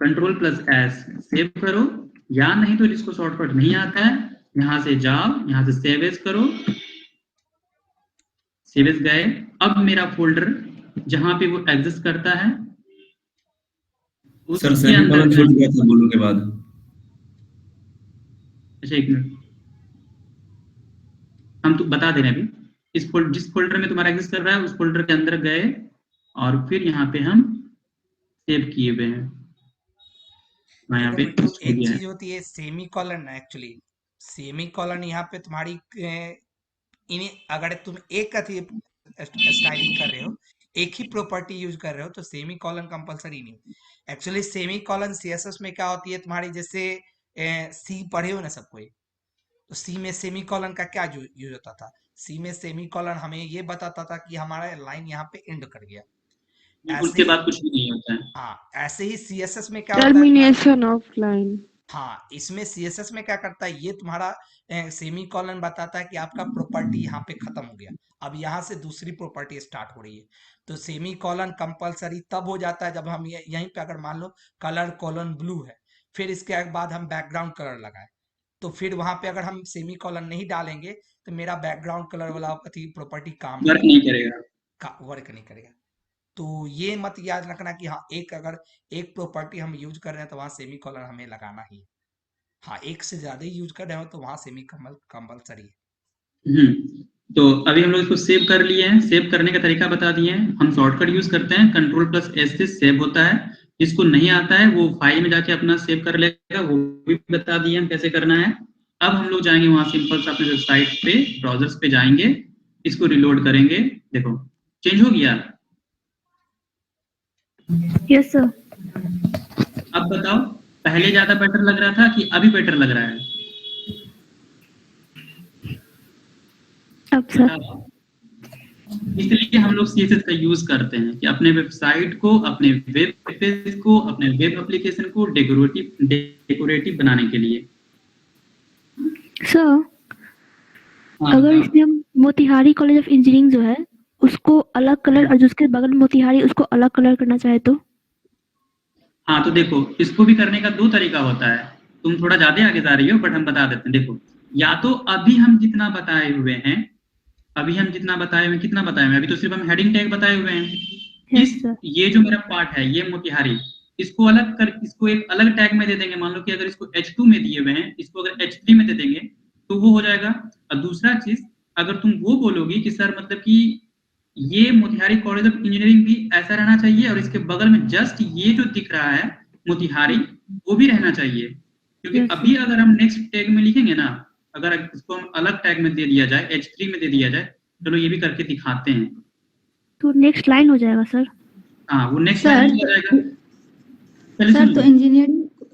Speaker 2: Ctrl+S सेव करो, या नहीं तो जिसको शॉर्टकट नहीं आता है यहां से जाओ, यहां से सेव एज करो, सेव एज गए। अब मेरा फोल्डर जहां पे वो एग्जिस्ट करता है
Speaker 3: सर
Speaker 2: उसके अंदर
Speaker 3: छूट गया था बोलने के बाद।
Speaker 2: अच्छा एक मिनट, हम तो बता दे रहे हैं अभी, जिस फोल्डर में तुम्हारा एग्जिस्ट कर रहा है उस फोल्डर के अंदर गए, और फिर यहाँ पे हम सेव किए हुए हैं। यहाँ पे
Speaker 1: तो
Speaker 2: हो
Speaker 1: एक
Speaker 2: गया है।
Speaker 1: चीज होती है semi colon, actually semi colon यहाँ पे तुम्हारी इन्हें अगर तुम एक अथी स्टाइलिंग कर रहे हो, एक ही प्रॉपर्टी यूज कर रहे हो, तो सेमी कॉलन कंपलसरी नहीं। एक्चुअली सेमी कॉलन सीएसएस में क्या होती है तुम्हारी, जैसे सी पढ़े हो ना सब कोई, तो सी में सेमी कॉलन का क्या यूज होता था, सी में सेमी कॉलन हमें ये बताता था कि हमारा लाइन यहाँ पे एंड कर गया। ऐसे
Speaker 2: उसके
Speaker 1: ही
Speaker 2: बाद कुछ भी नहीं होता है।
Speaker 1: हाँ, ऐसे ही सीएसएस में क्या होता है
Speaker 6: टर्मिनेशन ऑफ लाइन।
Speaker 1: हाँ, इसमें सीएसएस में क्या करता है, ये तुम्हारा सेमी कॉलन बताता है कि आपका प्रॉपर्टी यहाँ पे खत्म हो गया, अब यहाँ से दूसरी प्रॉपर्टी स्टार्ट हो रही है। तो सेमी कॉलन कंपलसरी तब हो जाता है जब हम यहीं पे अगर मान लो कलर कॉलन ब्लू है, फिर इसके बाद हम बैकग्राउंड कलर लगाए, तो फिर वहां पे अगर हम सेमी कॉलन नहीं डालेंगे तो मेरा बैकग्राउंड कलर वाला प्रॉपर्टी काम
Speaker 2: वर्क
Speaker 1: नहीं
Speaker 2: नहीं करेगा।
Speaker 1: वर्क नहीं करेगा। तो ये मत याद रखना कि हाँ अगर एक प्रॉपर्टी हम यूज कर रहे हैं तो वहां सेमी कॉलन हमें लगाना ही है। हाँ, एक से ज्यादा ही यूज कर रहे हो तो वहां सेमी कंपलसरी है।
Speaker 2: तो अभी हम लोग इसको सेव कर लिए हैं, सेव करने का तरीका बता दिए हैं। हम शॉर्टकट यूज करते हैं, Ctrl+S से सेव होता है, जिसको नहीं आता है वो फाइल में जाके अपना सेव कर लेगा, वो भी बता दिए हम कैसे करना है। अब हम लोग जाएंगे वहां सिंपल से अपने वेबसाइट पे, ब्राउजर्स पे जाएंगे, इसको रिलोड करेंगे। देखो चेंज हो गया।
Speaker 4: Yes sir.
Speaker 2: अब बताओ पहले ज्यादा बेटर लग रहा था कि अभी बेटर लग रहा है?
Speaker 4: अब सर।
Speaker 2: इसलिए हम लोग CSS का यूज करते हैं कि अपने वेबसाइट को, अपने वेब पेज को, अपने वेब एप्लीकेशन को डेकोरेटिव बनाने के लिए।
Speaker 4: सर
Speaker 2: हाँ
Speaker 4: अगर
Speaker 2: बताओ।
Speaker 4: इसमें हम मोतिहारी कॉलेज ऑफ इंजीनियरिंग जो है उसको अलग कलर और जिसके बगल में मोतिहारी उसको अलग कलर करना चाहे तो?
Speaker 2: हाँ तो देखो, इसको भी करने का 2 तरीका होता है। तुम थोड़ा ज्यादा आगे जा रही हो, बट हम बता देते हैं। देखो, या तो अभी हम जितना बताए हुए हैं, अभी हम जितना बताए हुए, कितना बताए हुए हैं? अभी तो सिर्फ हम हेडिंग टैग बताए हुए हैं।
Speaker 4: यस
Speaker 2: इस
Speaker 4: सर।
Speaker 2: ये जो मेरा पार्ट है, ये मोतिहारी, इसको एक अलग टैग में दे देंगे। मान लो कि अगर इसको H2 में दिए हुए हैं, इसको अगर H3 में दे देंगे तो वो हो जाएगा। और दूसरा चीज, अगर तुम वो बोलोगी कि सर मतलब कि ये मोतिहारी कॉलेज ऑफ इंजीनियरिंग भी ऐसा रहना चाहिए और इसके बगल में जस्ट ये जो दिख रहा है मोतिहारी, वो भी रहना चाहिए। क्योंकि
Speaker 4: यस
Speaker 2: अभी
Speaker 4: सर।
Speaker 2: अगर हम नेक्स्ट टैग में लिखेंगे ना, अगर इसको हम अलग टैग में दे दिया जाए, H3 में दे दिया जाए, चलो ये भी करके दिखाते हैं।
Speaker 4: तो नेक्स्ट लाइन हो जाएगा सर।
Speaker 2: हाँ, वो नेक्स्ट लाइन
Speaker 7: सर
Speaker 2: में
Speaker 7: तो
Speaker 2: आ जाएगा। पहले सुन
Speaker 7: सर तो
Speaker 2: लो।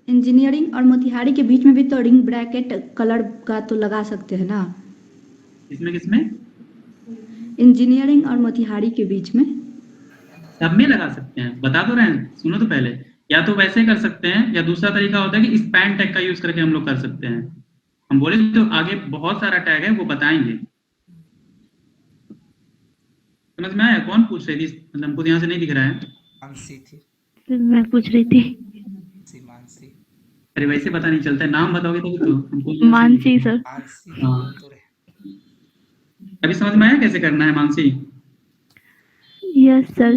Speaker 7: इंजीनियरिंग और मोतिहारी के बीच में भी तो रिंग ब्रैकेट कलर का तो लगा सकते हैं ना?
Speaker 2: किसमें किसमें?
Speaker 7: इंजीनियरिंग और मोतिहारी के बीच में।
Speaker 2: सब में लगा सकते हैं, बता तो रहे हैं, सुनो तो पहले। या तो वैसे कर सकते हैं, या दूसरा तरीका होता है कि स्पैन टैग का यूज करके हम लोग कर सकते हैं। हम बोले तो आगे बहुत सारा टैग है, वो बताएंगे। समझ में आया? कौन पूछ रही थी? मतलब हमको तो यहाँ से नहीं दिख रहा है।
Speaker 1: मानसी थी।
Speaker 4: फिर मैं पूछ रही थी।
Speaker 1: मानसी।
Speaker 2: अरे वैसे पता नहीं चलता है, नाम बताओगे तभी तो, हमको यहाँ से नहीं
Speaker 4: मानसी
Speaker 2: दिख
Speaker 4: सर।
Speaker 1: मानसी
Speaker 2: रहा।
Speaker 1: बोल
Speaker 2: हाँ,
Speaker 1: तो रहे।
Speaker 2: अभी समझ में आया कैसे करना है मानसी?
Speaker 4: Yes sir.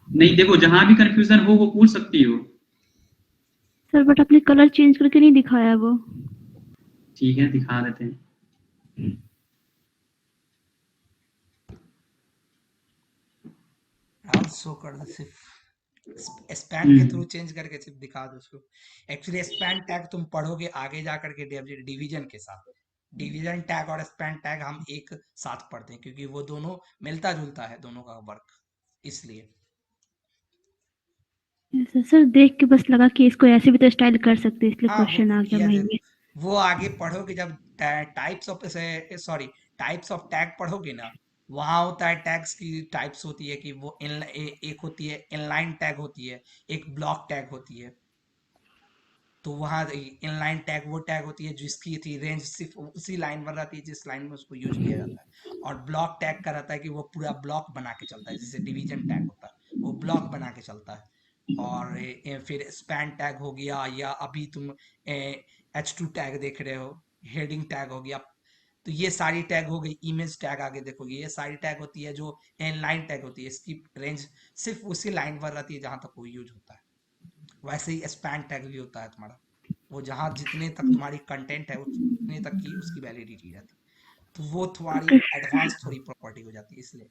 Speaker 2: नहीं, देखो, जहां भी कंफ्यूजन हो वो पूछ सकती हो।
Speaker 4: सर बट आपने कलर चेंज करके नहीं दिखाया वो।
Speaker 2: ठीक है, दिखा देते हैं।
Speaker 1: राम शो कर दो, सिर्फ स्पैन के थ्रू
Speaker 2: हम्म,
Speaker 1: चेंज करके सिर्फ दिखा दो उसको। एक्चुअली स्पैन टैग तुम पढ़ोगे आगे जा करके डिवीजन के साथ। डिवीजन टैग और स्पैन टैग हम एक साथ पढ़ते हैं क्योंकि वो दोनों मिलता जुलता है दोनों का वर्क, इसलिए।
Speaker 4: Yes sir. सर देख के बस लगा कि इसको ऐसे भी तो स्टाइल कर सकते हैं, इसलिए
Speaker 1: हाँ,
Speaker 4: क्वेश्चन आ गया
Speaker 1: किया
Speaker 4: माइंड
Speaker 1: जाए।
Speaker 4: में।
Speaker 1: वो आगे पढ़ोगे जब types of types of tag पढ़ोगे ना, वहां होता है टैग्स की टाइप्स होती है कि वो एक होती है इनलाइन टैग होती है, एक ब्लॉक टैग होती है। तो वहाँ इनलाइन टैग वो टैग होती है जिसकी थी रेंज सिर्फ उसी लाइन पर रहती है जिस लाइन में उसको यूज किया जाता है। और ब्लॉक टैग का रहता है कि वो पूरा ब्लॉक बना के चलता है, जैसे डिवीजन टैग होता है वो ब्लॉक बना के चलता है। और फिर स्पैन टैग हो गया, या अभी तुम H2 टैग देख रहे हो, हेडिंग टैग हो गया। तो ये सारी टैग हो गई। इमेज टैग आगे देखोगे, ये सारी टैग होती है जो लाइन टैग होती है, इसकी रेंज सिर्फ उसी लाइन पर रहती है जहां तक वो यूज होता है। वैसे ही स्पैन टैग भी होता है तुम्हारा, वो जहां जितने तक तुम्हारी कंटेंट है उतने तक की उसकी वैलिडिटी रहती है। तो वो तुम्हारी
Speaker 4: ओके।
Speaker 1: एडवांस थोड़ी प्रॉपर्टी हो जाती है, इसलिए।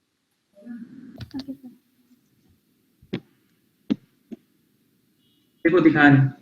Speaker 2: देखो दिखा रहे हैं।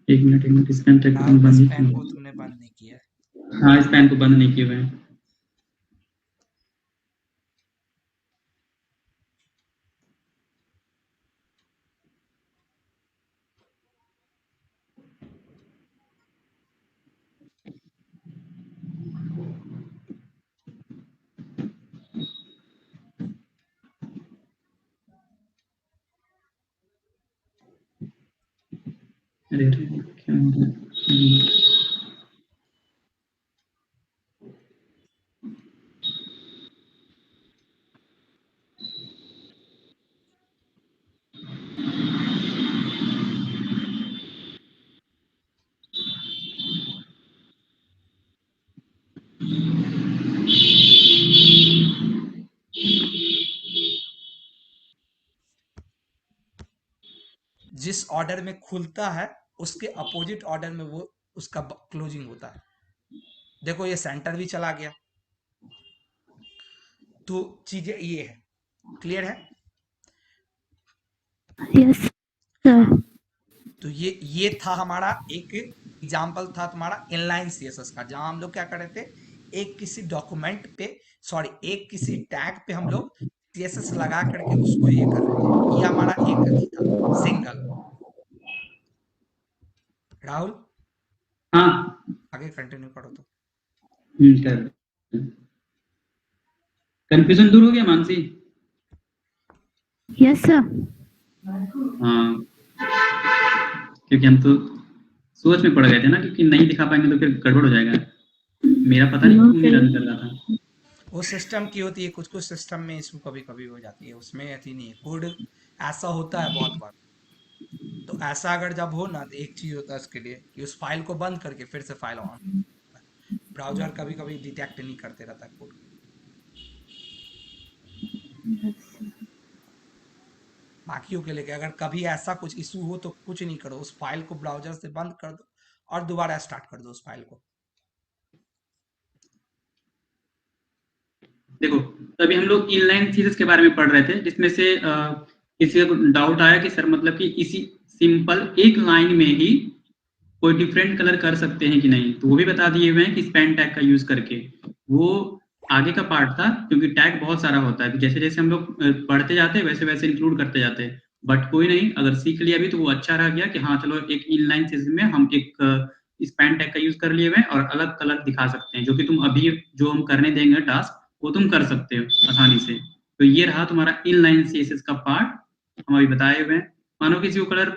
Speaker 2: एक मिनट, स्पैन टैग को बंद ही
Speaker 1: स्पैन को
Speaker 2: किया।
Speaker 1: तुमने बंद नहीं किया।
Speaker 2: हाँ, स्पैन को बंद नहीं किए हुए हैं। अरे अरे, क्या हो गया?
Speaker 1: जिस ऑर्डर में खुलता है उसके अपोजिट ऑर्डर में वो उसका क्लोजिंग होता है। देखो ये सेंटर भी चला गया। तो चीजें ये है, क्लियर है?
Speaker 6: Yes sir.
Speaker 1: तो ये था हमारा एक एग्जाम्पल था तुम्हारा इनलाइन सीएसएस का, जहां हम लोग क्या कर रहे थे, एक किसी डॉक्यूमेंट पे एक किसी टैग पे हम लोग सीएसएस लगा करके उसको ये कर रहे थे। ये हमारा एक था सिंगल। राहुल
Speaker 2: हाँ
Speaker 1: आगे कंटिन्यू करो तो।
Speaker 2: कर कंफ्यूजन दूर हो गया मानसी?
Speaker 6: Yes sir.
Speaker 2: हाँ, क्योंकि हम तो सोच में पड़ गए थे ना, क्योंकि नहीं दिखा पाएंगे तो फिर गड़बड़ हो जाएगा। मेरा पता नहीं क्यों नहीं रन कर रहा था।
Speaker 1: वो सिस्टम की होती है, कुछ कुछ सिस्टम में इशू कभी कभी हो जाती है, उसमें ऐसी नहीं है। कोड ऐसा होता है बहुत बार। तो ऐसा अगर जब हो ना, तो एक चीज होता है उसके लिए कि उस फाइल को बंद करके फिर से फाइल ऑन। ब्राउजर कभी कभी डिटेक्ट नहीं करते रहता कोड। बाकियों के लिए अगर कभी ऐसा कुछ इशू हो तो कुछ नहीं करो, उस फाइल को ब्राउजर से बंद कर दो और दोबारा स्टार्ट कर दो उस फाइल को।
Speaker 2: देखो, तभी हम लोग इनलाइन सीरीज के बारे में पढ़ रहे थे, जिसमें से किसी को डाउट आया कि सर मतलब कि इसी सिंपल एक लाइन में ही कोई डिफरेंट कलर कर सकते हैं कि नहीं, तो वो भी बता दिए हुए हैं कि स्पैन टैग का यूज करके। वो आगे का पार्ट था, क्योंकि टैग बहुत सारा होता है, जैसे जैसे हम लोग पढ़ते जाते हैं वैसे वैसे इंक्लूड करते जाते हैं। बट कोई नहीं, अगर सीख लिया भी तो वो अच्छा रह गया कि हाँ चलो एक इनलाइन सीरीज में हम एक स्पैन टैग का यूज कर लिए हुए और अलग कलर दिखा सकते हैं, जो कि तुम अभी जो हम करने देंगे टास्क वो तुम कर सकते हो आसानी से। तो ये रहा तुम्हारा इनलाइन सीएसएस का पार्ट, हम अभी बताए हुए हैं। मानो किसी को कलर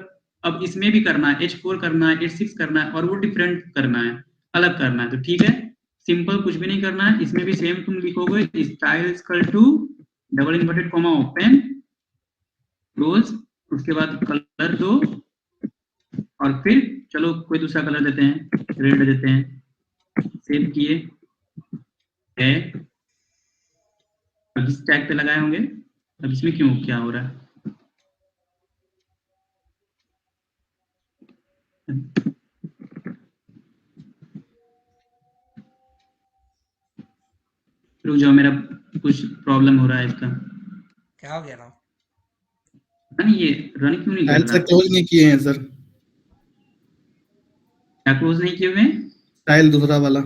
Speaker 2: अब इसमें भी करना है, H4 करना है, H6 करना है, और वो डिफरेंट करना है, अलग करना है, तो ठीक है, सिंपल कुछ भी नहीं करना है। इसमें भी सेम तुम लिखोगे style equal to double inverted comma open close, उसके बाद कलर दो, और फिर चलो कोई दूसरा कलर देते हैं, रेड देते हैं, सेव किए है। अब इस टैग पे लगाए होंगे, अब इसमें क्यों क्या हो रहा है? रुक जाओ, मेरा कुछ प्रॉब्लम हो रहा है इसका।
Speaker 1: क्या हो गया ना?
Speaker 2: नहीं ये रन क्यों नहीं कर
Speaker 3: फाइल
Speaker 2: रहा?
Speaker 3: से क्लोज नहीं किए हैं सर,
Speaker 2: क्या क्लोज नहीं किए हुए?
Speaker 3: फाइल दूसरा वाला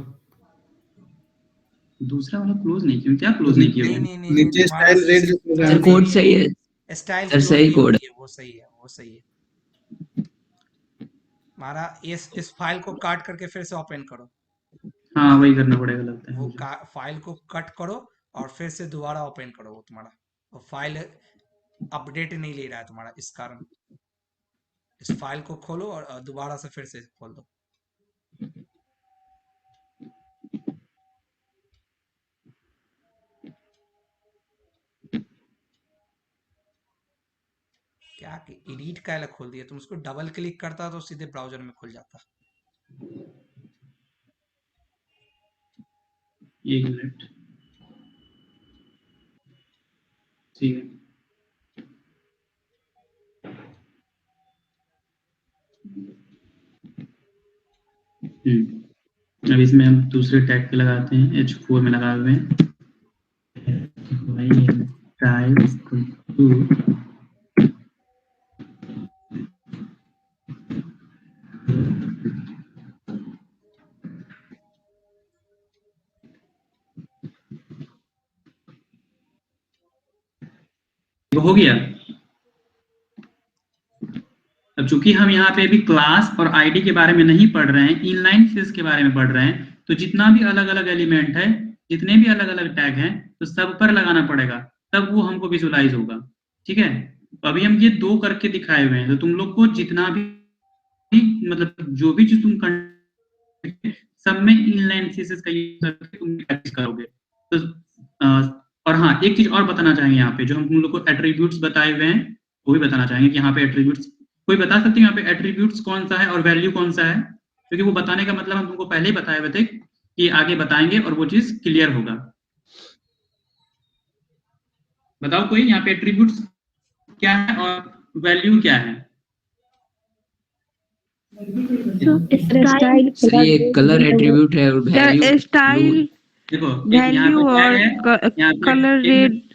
Speaker 2: दूसरा वाला क्लोज नहीं किया? क्या क्लोज नहीं किए
Speaker 1: नहीं
Speaker 2: हुए?
Speaker 1: नहीं नहीं,
Speaker 3: नीचे
Speaker 1: तुम्हारा
Speaker 3: स्टाइल रेड जो
Speaker 8: सर कोड सही है
Speaker 1: स्टाइल
Speaker 8: सर, सही कोड है।
Speaker 1: वो सही है, वो सही है। हमारा इस फाइल को काट करके फिर से ओपन करो।
Speaker 2: हाँ वही करना पड़ेगा लगता है
Speaker 1: वो
Speaker 2: मुझे।
Speaker 1: फाइल को कट करो और फिर से दोबारा ओपन करो। वो तुम्हारा वो फाइल अपडेट नहीं ले रहा है तुम्हारा, इस कारण इस फाइल को खोलो और दोबारा से फिर से खोल दो। क्या कि एडिट का अलग खोल दिया, तुम उसको डबल क्लिक करता तो सीधे ब्राउजर में खुल जाता।
Speaker 2: एक मिनट, ठीक है। अब इसमें हम दूसरे टैग पे लगाते हैं, H4 में लगाए हुए हैं। हो गया। अब चूंकि हम यहाँ पे अभी क्लास और आईडी के बारे में नहीं पढ़ रहे हैं, इनलाइन सीरीज के बारे में पढ़ रहे हैं, तो जितना भी अलग अलग एलिमेंट है, जितने भी अलग अलग टैग हैं, तो सब पर लगाना पड़ेगा, तब वो हमको विजुअलाइज होगा। ठीक है, तो अभी हम ये दो करके दिखाए हुए हैं, तो तुम लोग को जितना भी मतलब जो भी चीज तुम कर सब में इनलाइन सीरीज का यूज करके तुम प्रैक्टिस करोगे। तो और हाँ, एक चीज और बताना चाहेंगे यहाँ पे, जो हम तुम लोग को एट्रीब्यूट्स बताए हुए हैं, वो भी बताना चाहेंगे कि यहाँ पे एट्रीब्यूट्स कोई बता सकते हैं यहाँ पे एट्रीब्यूट्स कौन सा है और वैल्यू कौन सा है? क्योंकि वो बताने का मतलब हम तुमको पहले ही बताए हुए थे कि आगे बताएंगे और वो चीज क्लियर होगा। बताओ कोई यहाँ पे एट्रीब्यूट्स क्या है और वैल्यू क्या है?
Speaker 6: स्टाइल
Speaker 8: सर ये कलर एट्रीब्यूट है और वैल्यू
Speaker 6: स्टाइल
Speaker 2: देखो एक यहाँ
Speaker 6: वैल्यू
Speaker 2: पे
Speaker 6: और
Speaker 2: टैग है, यहाँ पे
Speaker 6: कलर
Speaker 2: एक
Speaker 6: रेड
Speaker 2: मिनट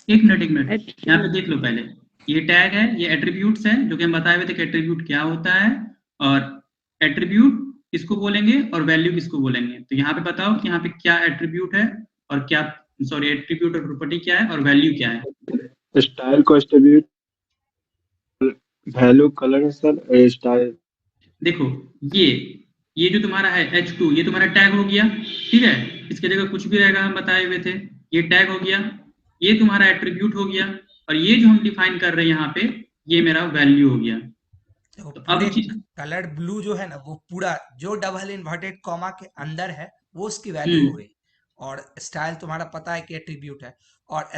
Speaker 2: एक मिनट एक मिनट यहाँ पे देख लो पहले, ये टैग है, ये एट्रीब्यूट्स है जो कि हम बताए हुए थे कि एट्रीब्यूट क्या होता है, और एट्रीब्यूट किसको बोलेंगे और वैल्यू किसको बोलेंगे। तो यहाँ पे बताओ कि यहाँ पे क्या एट्रीब्यूट है और क्या, सॉरी, एट्रीब्यूट और प्रॉपर्टी क्या है और वैल्यू क्या है।
Speaker 9: स्टाइल को एट्रीब्यूट, वैल्यू कलर है सर। स्टाइल
Speaker 2: देखो ये जो तुम्हारा है H2, ये तुम्हारा टैग हो गया, ठीक है, इसके जगह कुछ भी रहेगा हम बताए हुए थे, ये टैग हो गया, ये तुम्हारा एट्रीब्यूट हो गया, और ये जो हम डिफाइन कर रहे हैं यहाँ पे, ये मेरा वैल्यू हो गया।
Speaker 1: देखो
Speaker 2: तो
Speaker 1: पूरे
Speaker 2: अब
Speaker 1: कलर्ड ब्लू जो है ना, वो पूरा जो डबल इन्वर्टेड कॉमा के अंदर है वो उसकी वैल्यू हो गई। और स्टाइल तुम्हारा पता है कि एट्रीब्यूट है, और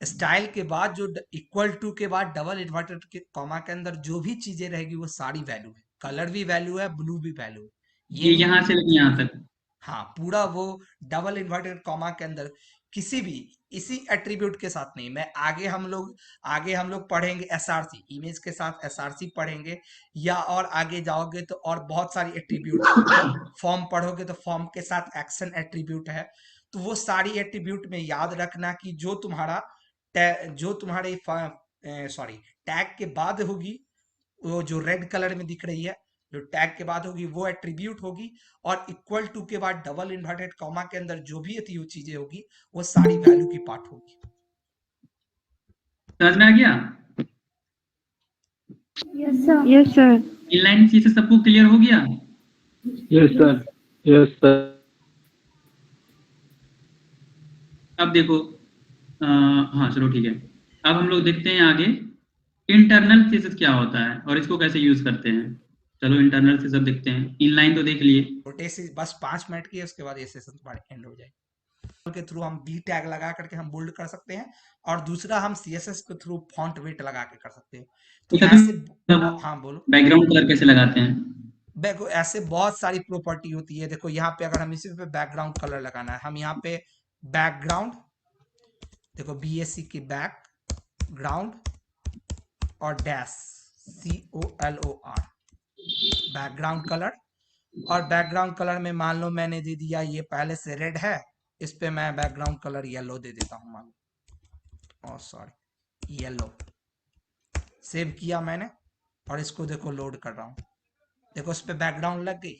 Speaker 1: स्टाइल के बाद जो इक्वल टू के बाद डबल इन्वर्टेड के कॉमा के अंदर जो भी चीजें रहेगी वो सारी वैल्यू है। कलर भी वैल्यू है, ब्लू भी वैल्यू है।
Speaker 2: ये
Speaker 1: नहीं
Speaker 2: यहाँ से लेके यहाँ तक,
Speaker 1: हाँ, पूरा वो डबल इन्वर्टेड कॉमा के अंदर किसी भी इसी एट्रीब्यूट के साथ नहीं। मैं आगे हम लोग पढ़ेंगे एसआरसी, इमेज के साथ एसआरसी पढ़ेंगे, या और आगे जाओगे तो और बहुत सारी एट्रीब्यूट है। फॉर्म पढ़ोगे तो फॉर्म के साथ एक्शन एट्रीब्यूट है। तो वो सारी एट्रीब्यूट में याद रखना कि जो तुम्हारे सॉरी टैग के बाद होगी, वो जो रेड कलर में दिख रही है, जो टैग के बाद होगी वो एट्रीब्यूट होगी, और इक्वल टू के बाद डबल इन्वर्टेड कॉमा के अंदर जो भी वो चीजें होगी वो सारी वैल्यू की पार्ट होगी।
Speaker 2: समझ में आ गया?
Speaker 6: Yes sir.
Speaker 2: इनलाइन सी से सबको क्लियर हो गया?
Speaker 9: Yes sir, yes sir.
Speaker 2: अब देखो, हाँ चलो ठीक है, अब हम लोग देखते हैं आगे इंटरनल सीसेस क्या होता है और इसको कैसे यूज करते हैं। चलो इंटरनल सीसेस देखते हैं। इनलाइन तो देख लिए,
Speaker 1: छोटे से बस 5 मिनट की है, उसके बाद ये सेशन तुम्हारे एंड हो जाएगी। के थ्रू हम बी टैग लगा करके हम बोल्ड कर सकते हैं, और दूसरा हम सीएसएस के थ्रू फॉन्ट वेट लगा के कर सकते हैं। तो ऐसे हाँ बोलो।
Speaker 2: बैकग्राउंड कलर कैसे लगाते हैं?
Speaker 1: देखो ऐसे बहुत सारी प्रॉपर्टी होती है। देखो यहाँ पे अगर हम इसी पे बैकग्राउंड कलर लगाना है, हम यहाँ पे बैकग्राउंड, देखो बीएससी की बैकग्राउंड और डैश COLOR बैकग्राउंड कलर, और बैकग्राउंड कलर में मान लो मैंने दे दिया ये पहले से रेड है, इस पे मैं बैकग्राउंड कलर येलो दे देता हूँ, मान लो, सॉरी येलो। सेव किया मैंने और इसको देखो लोड कर रहा हूँ, देखो इस पे बैकग्राउंड लग गई।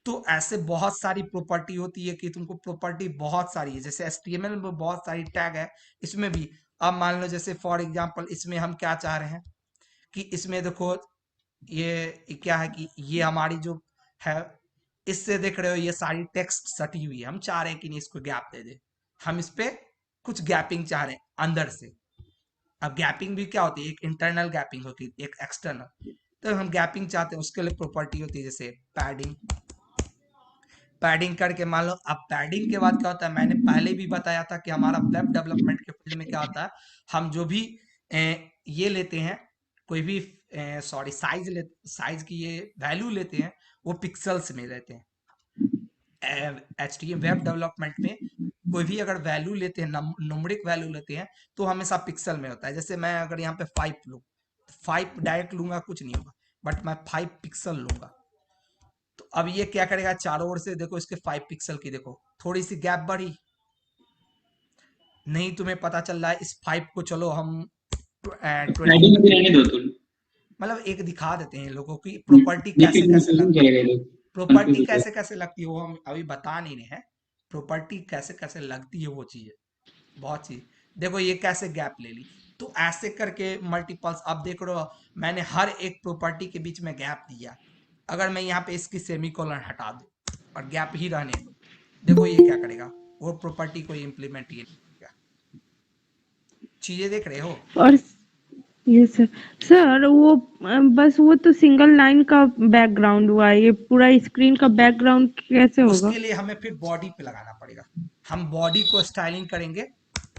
Speaker 1: तो ऐसे बहुत सारी प्रॉपर्टी होती है कि तुमको प्रॉपर्टी बहुत सारी है, जैसे HTML में बहुत सारी टैग है, इसमें भी। अब मान लो जैसे फॉर एग्जांपल इसमें हम क्या चाह रहे हैं कि इसमें देखो ये क्या है कि ये हमारी जो है, इससे देख रहे हो ये सारी टेक्स्ट सटी हुई है, हम चाह रहे हैं कि नहीं इसको गैप दे दे, हम इस पे कुछ गैपिंग चाह रहे हैं अंदर से। अब गैपिंग भी क्या होती है, एक इंटरनल गैपिंग होती है, एक एक्सटर्नल। तो हम गैपिंग चाहते हैं, उसके लिए प्रॉपर्टी होती है जैसे पैडिंग करके मान लो। अब पैडिंग के बाद क्या होता है, मैंने पहले भी बताया था कि हमारा वेब डेवलपमेंट के फील्ड में क्या होता है, हम जो भी ये लेते हैं, कोई भी सॉरी साइज की ये वैल्यू लेते हैं, वो पिक्सल्स में लेते हैं। HTML वेब डेवलपमेंट में कोई भी अगर वैल्यू लेते हैं, न्यूमेरिक वैल्यू लेते हैं, तो हमेशा पिक्सल में होता है। जैसे मैं अगर यहाँ पे 5 लूँ, 5 डायरेक्ट लूंगा कुछ नहीं होगा, बट मैं 5 पिक्सल लूंगा। तो अब ये क्या करेगा, चारों ओर से देखो इसके 5 पिक्सल की देखो थोड़ी सी गैप बढ़ी, नहीं तुम्हें पता चल रहा है इस 5 को चलो हम 20 मतलब एक दिखा देते हैं लोगों की प्रॉपर्टी कैसे कैसे लगती है, प्रॉपर्टी कैसे कैसे लगती है वो हम अभी बता नहीं रहे हैं। प्रॉपर्टी कैसे कैसे लगती है वो चीज बहुत चीज। देखो ये कैसे गैप ले ली, तो ऐसे करके मल्टीपल्स। अब देख रहे हो मैंने हर एक प्रॉपर्टी के बीच में गैप दिया। अगर मैं यहाँ पे इसकी सेमीकोलन हटा दूं और गैप ही रहने दूं, देखो ये क्या करेगा, वो प्रॉपर्टी को इम्प्लीमेंट ये करेगा। चीजें देख रहे हो?
Speaker 6: और ये सर वो बस वो तो सिंगल लाइन का बैकग्राउंड हुआ, ये पूरा स्क्रीन का बैकग्राउंड कैसे होगा?
Speaker 1: उसके लिए हमें फिर बॉडी पे लगाना पड़ेगा। हम बॉडी को स्टाइलिंग करेंगे,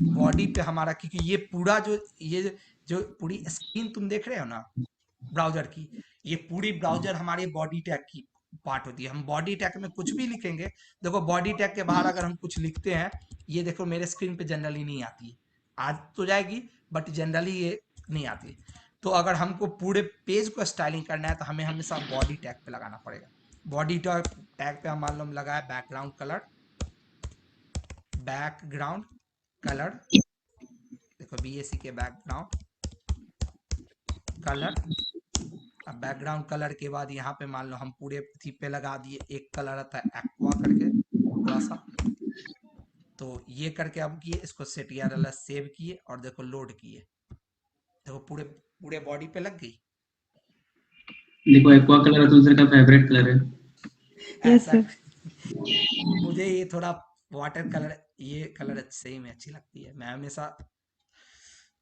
Speaker 1: बॉडी पे हमारा, क्योंकि ये पूरा ये जो पूरी स्क्रीन तुम देख रहे हो ना ब्राउजर की, ये पूरी ब्राउजर हमारी बॉडी टैग की पार्ट होती है। हम बॉडी टैग में कुछ भी लिखेंगे, देखो बॉडी टैग के बाहर अगर हम कुछ लिखते हैं, ये देखो मेरे स्क्रीन पे जनरली नहीं आती है, आज तो जाएगी बट जनरली ये नहीं आती। तो अगर हमको पूरे पेज को स्टाइलिंग करना है तो हमें हमेशा बॉडी टैग पे लगाना पड़ेगा। बॉडी टैग पे हम मान लो हम लगाए बैकग्राउंड कलर, देखो बीएससी के बैकग्राउंड कलर। अब बैकग्राउंड कलर के बाद यहाँ पे मान लो हम पूरे थी पे लगा दिए, एक कलर आता है एक्वा करके थोड़ा सा, तो ये करके अब किए, इसको सेट सेव किए और देखो लोड किए, देखो पूरे बॉडी पे लग गई।
Speaker 2: देखो एक्वा कलर अतुल सर का फेवरेट कलर है।
Speaker 6: यस
Speaker 1: ऐसा
Speaker 6: सर।
Speaker 1: मुझे ये थोड़ा वाटर कलर, ये कलर सही में अच्छी लगती है, मैं हमेशा,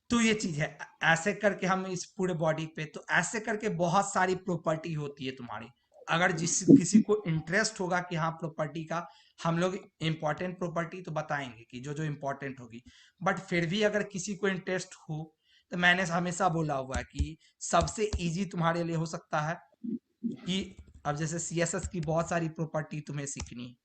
Speaker 1: तो ये चीज है। ऐसे करके हम इस पूरे बॉडी पे, तो ऐसे करके बहुत सारी प्रॉपर्टी होती है तुम्हारी। अगर किसी को इंटरेस्ट होगा कि हाँ प्रॉपर्टी का, हम लोग इंपॉर्टेंट प्रॉपर्टी तो बताएंगे कि जो जो इंपॉर्टेंट होगी, बट फिर भी अगर किसी को इंटरेस्ट हो तो मैंने हमेशा बोला हुआ है कि सबसे इजी तुम्हारे लिए हो सकता है कि अब जैसे सीएसएस की बहुत सारी प्रॉपर्टी तुम्हें सीखनी है,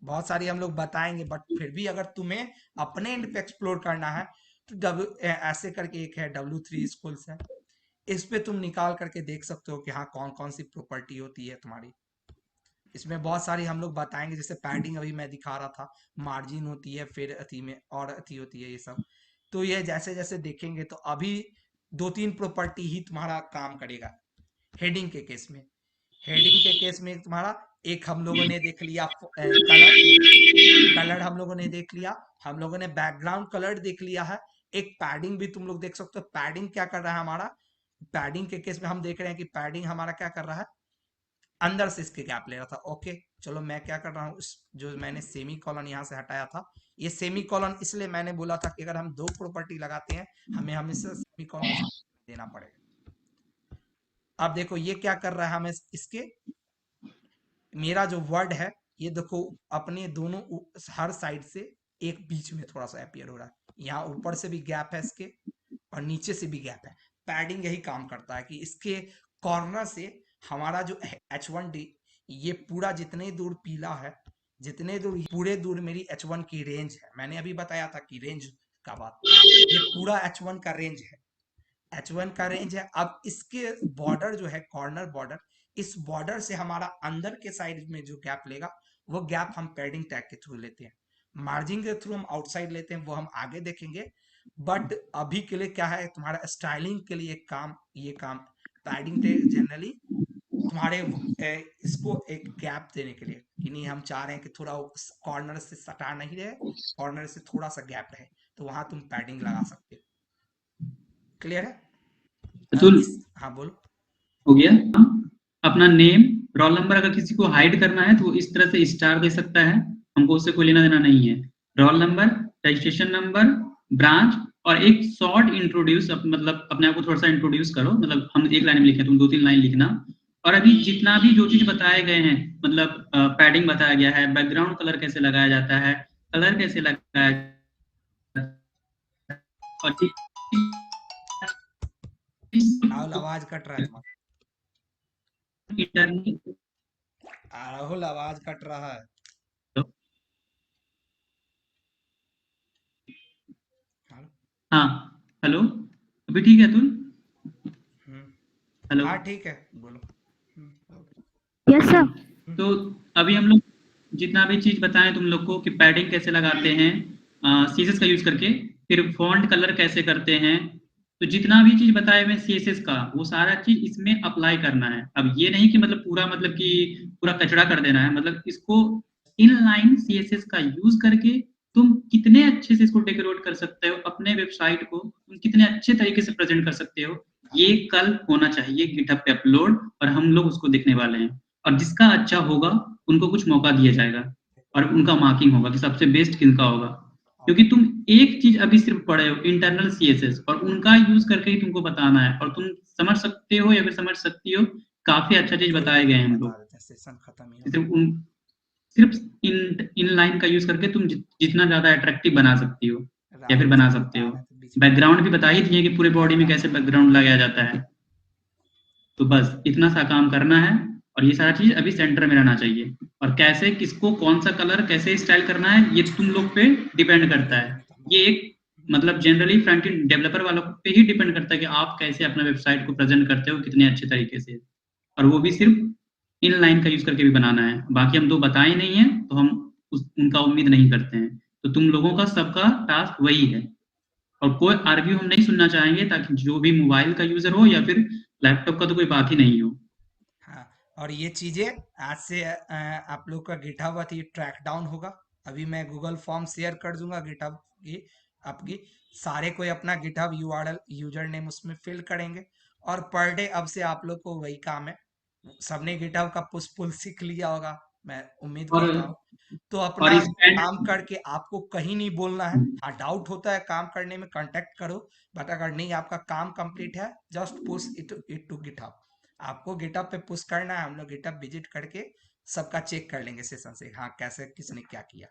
Speaker 1: बहुत सारी हम लोग बताएंगे, बट फिर भी अगर तुम्हें अपने एंड पे एक्सप्लोर करना है तो ऐसे करके एक है W3 स्कूल्स है, इस पे तुम निकाल करके देख सकते हो कि हाँ कौन कौन सी प्रॉपर्टी होती है तुम्हारी। इसमें बहुत सारी हम लोग बताएंगे, जैसे पैडिंग अभी मैं दिखा रहा था, मार्जिन होती है, फिर अथी में और अथी होती है, ये सब तो ये जैसे जैसे देखेंगे तो अभी 2-3 प्रॉपर्टी ही तुम्हारा काम करेगा। हेडिंग के केस में, तुम्हारा एक हम लोगों ने देख लिया कलर हम लोगों ने देख लिया, हम लोगों ने बैकग्राउंड कलर देख लिया है, एक पैडिंग भी तुम लोग देख सकते हो। पैडिंग क्या कर रहा है हमारा, पैडिंग के केस में हम देख रहे हैं कि पैडिंग हमारा क्या कर रहा है, अंदर से इसके गैप ले रहा था। ओके चलो मैं क्या कर रहा हूँ, जो मैंने सेमी कॉलन यहाँ से हटाया था, ये सेमी कॉलन इसलिए मैंने बोला था कि अगर हम 2 प्रॉपर्टी लगाते हैं हमें हमेशा सेमी कॉलन देना पड़ेगा। अब देखो ये क्या कर रहा है, हमें इसके, मेरा जो वर्ड है ये देखो अपने दोनों हर साइड से एक बीच में थोड़ा सा अपीयर हो रहा है, यहाँ ऊपर से भी गैप है इसके और नीचे से भी गैप है। पैडिंग यही काम करता है कि इसके कॉर्नर से हमारा जो H1D, ये पूरा जितने दूर पीला है, जितने दूर पूरे दूर मेरी H1 की रेंज है, मैंने अभी बताया था कि रेंज का बात, ये पूरा H1 का रेंज है, H1 का रेंज है। अब इसके बॉर्डर जो है कॉर्नर बॉर्डर, इस बॉर्डर से हमारा अंदर के साइड में जो गैप लेगा वो गैप हम पैडिंग टैग के थ्रू लेते हैं, मार्जिन के थ्रू हम आउटसाइड लेते हैं, वो हम आगे देखेंगे। बट अभी के लिए क्या है, तुम्हारा स्टाइलिंग के लिए ये काम पैडिंग टैग जनरली तुम्हारे इसको एक गैप देने के लिए कि नहीं हम चाह रहे हैं कि थोड़ा कॉर्नर से सटा नहीं रहे, कॉर्नर से थोड़ा सा गैप रहे, तो वहां तुम पैडिंग लगा सकते हो। क्लियर है
Speaker 2: अतुल?
Speaker 1: हाँ बोलो।
Speaker 2: हो गया? अपना नेम, रोल नंबर अगर किसी को हाइड करना है तो इस तरह से स्टार दे सकता है, हमको उससे कोई लेना देना नहीं है। Roll number, registration number, branch और एक शॉर्ट इंट्रोड्यूस, मतलब अपने आप को थोड़ा सा इंट्रोड्यूस करो, मतलब हम एक लाइन में लिखे, तुम 2-3 लाइन लिखना। और अभी जितना भी जो चीज बताए गए हैं, मतलब पैडिंग बताया गया है, बैकग्राउंड कलर कैसे लगाया जाता है, कलर कैसे लगाया जाता है, और
Speaker 1: आवाज कट रहा है, राहुल आवाज कट रहा है।
Speaker 2: हाँ हेलो, अभी ठीक है अतुल? हेलो,
Speaker 1: हाँ ठीक है बोलो।
Speaker 4: Yes sir.
Speaker 2: तो अभी हम लोग जितना भी चीज बताएं तुम लोग को कि पैडिंग कैसे लगाते हैं सीएसएस का यूज करके, फिर फॉन्ट कलर कैसे करते हैं, तो जितना भी चीज बताए हुए सीएसएस का वो सारा चीज इसमें अप्लाई करना है। अब ये नहीं कि मतलब पूरा मतलब कि पूरा कचरा कर देना है, मतलब इसको इनलाइन सीएसएस का यूज करके तुम कितने अच्छे से इसको डेकोरेट कर सकते हो, अपने वेबसाइट को तुम कितने अच्छे तरीके से प्रेजेंट कर सकते हो, ये कल होना चाहिए गिटहब पे अपलोड, और हम लोग उसको देखने वाले हैं। और जिसका अच्छा होगा उनको कुछ मौका दिया जाएगा और उनका मार्किंग होगा कि सबसे बेस्ट किनका होगा, क्योंकि तुम एक चीज अभी सिर्फ पढ़े हो इंटरनल सीएसएस, और उनका यूज करके ही तुमको बताना है, और तुम समझ सकते हो या फिर समझ सकती हो, काफी अच्छा चीज बताए गए हैं हम लोग। सिर्फ इनलाइन का यूज करके तुम जितना ज्यादा अट्रैक्टिव बना सकती हो या फिर बना सकते हो। बैकग्राउंड भी बता ही दिए कि पूरे बॉडी में कैसे बैकग्राउंड लगाया जाता है, तो बस इतना सा काम करना है, और ये सारा चीज अभी सेंटर में रहना चाहिए। और कैसे किसको कौन सा कलर कैसे स्टाइल करना है ये तुम लोग पे डिपेंड करता है। ये एक मतलब जनरली फ्रंट एंड डेवलपर वालों पे ही डिपेंड करता है कि आप कैसे अपना वेबसाइट को प्रेजेंट करते हो कितने अच्छे तरीके से, और वो भी सिर्फ इनलाइन का यूज करके भी बनाना है। बाकी हम दो बताए नहीं है तो हम उनका उम्मीद नहीं करते हैं। तो तुम लोगों का सबका टास्क वही है, और कोई आर्ग्यू हम नहीं सुनना चाहेंगे, ताकि जो भी मोबाइल का यूजर हो या फिर लैपटॉप का तो कोई बात ही नहीं हो।
Speaker 1: हाँ, और ये चीजें आज से आप लोग का गिटहब अति ट्रैक डाउन होगा। अभी मैं गूगल फॉर्म शेयर कर दूंगा गिटहब की, आपकी सारे कोई अपना गिटहब यूआरएल यूजर नेम उसमें फिल करेंगे, और पर डे अब से आप लोग को वही काम है। सबने गिटहब का पुश पुल सीख लिया होगा, मैं उम्मीद
Speaker 2: और
Speaker 1: करता हूँ। तो
Speaker 2: और
Speaker 1: अपना
Speaker 2: इस पैंट
Speaker 1: काम करके आपको कहीं नहीं बोलना है। हाँ, डाउट होता है काम करने में, कांटेक्ट करो, बट अगर नहीं आपका काम कंप्लीट है, just push it to GitHub. आपको गिटहब पे पुश करना है, हम लोग गिटहब विजिट करके सबका चेक कर लेंगे सेशन से, हाँ कैसे किसने क्या किया।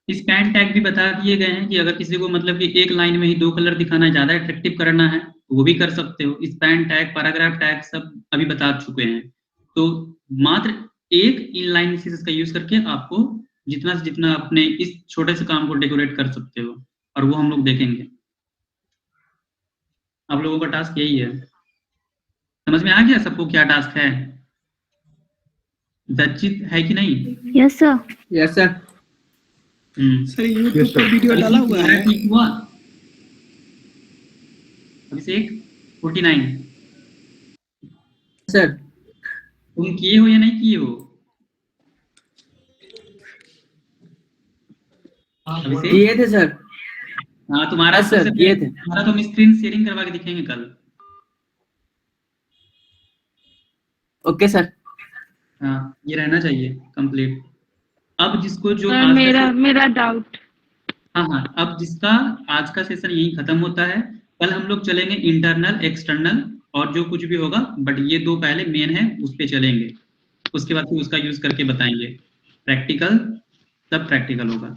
Speaker 2: इस पैन टैग भी बता दिए गए हैं कि अगर किसी को मतलब कि एक लाइन में ही 2 कलर दिखाना है, ज्यादा अट्रैक्टिव करना है, तो वो भी कर सकते हो। इस पैन टैग, पैराग्राफ टैग सब अभी बता चुके हैं। तो मात्र एक इनलाइन सीरीज का यूज करके आपको जितना से जितना अपने इस छोटे से काम को डेकोरेट कर सकते हो, और वो हम लोग देखेंगे। आप लोगों का टास्क यही है। समझ में आ गया सबको क्या टास्क है? दच्चित है कि नहीं?
Speaker 4: Yes sir.
Speaker 8: Yes sir.
Speaker 3: Sir YouTube पर वीडियो डाला हुआ है।
Speaker 2: ठीक हुआ अभिषेक 49
Speaker 8: सर
Speaker 2: तुम किए हो या नहीं किए हो? अभिषेक
Speaker 8: किए थे सर।
Speaker 2: हाँ, तुम्हारा
Speaker 8: हाँ, सर, किए थे।
Speaker 2: तुम्हारा तो हम स्क्रीन शेयरिंग करवा के दिखेंगे कल।
Speaker 8: Okay sir.
Speaker 2: हाँ, ये रहना चाहिए कंप्लीट। अब जिसको जो
Speaker 6: सर
Speaker 2: आज का
Speaker 6: मेरा डाउट,
Speaker 2: हाँ, अब जिसका आज का सेशन यही खत्म होता है। कल हम लोग चलेंगे इंटरनल एक्सटर्नल और जो कुछ भी होगा, बट ये दो पहले मेन है, उस पे चलेंगे। उसके बाद फिर उसका यूज करके बताएंगे। प्रैक्टिकल सब प्रैक्टिकल होगा।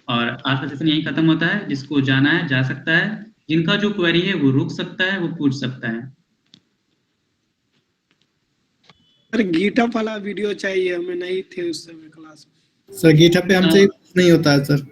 Speaker 2: और आज का सेशन यही खत्म होता है। जिसको जाना है जा सकता है, जिनका जो क्वेरी है वो रुक सकता है, वो पूछ सकता है।
Speaker 10: सर गिटहब वाला वीडियो चाहिए, हमें नहीं थे उस समय क्लास में।
Speaker 3: सर गिटहब पे हमसे नहीं होता है सर।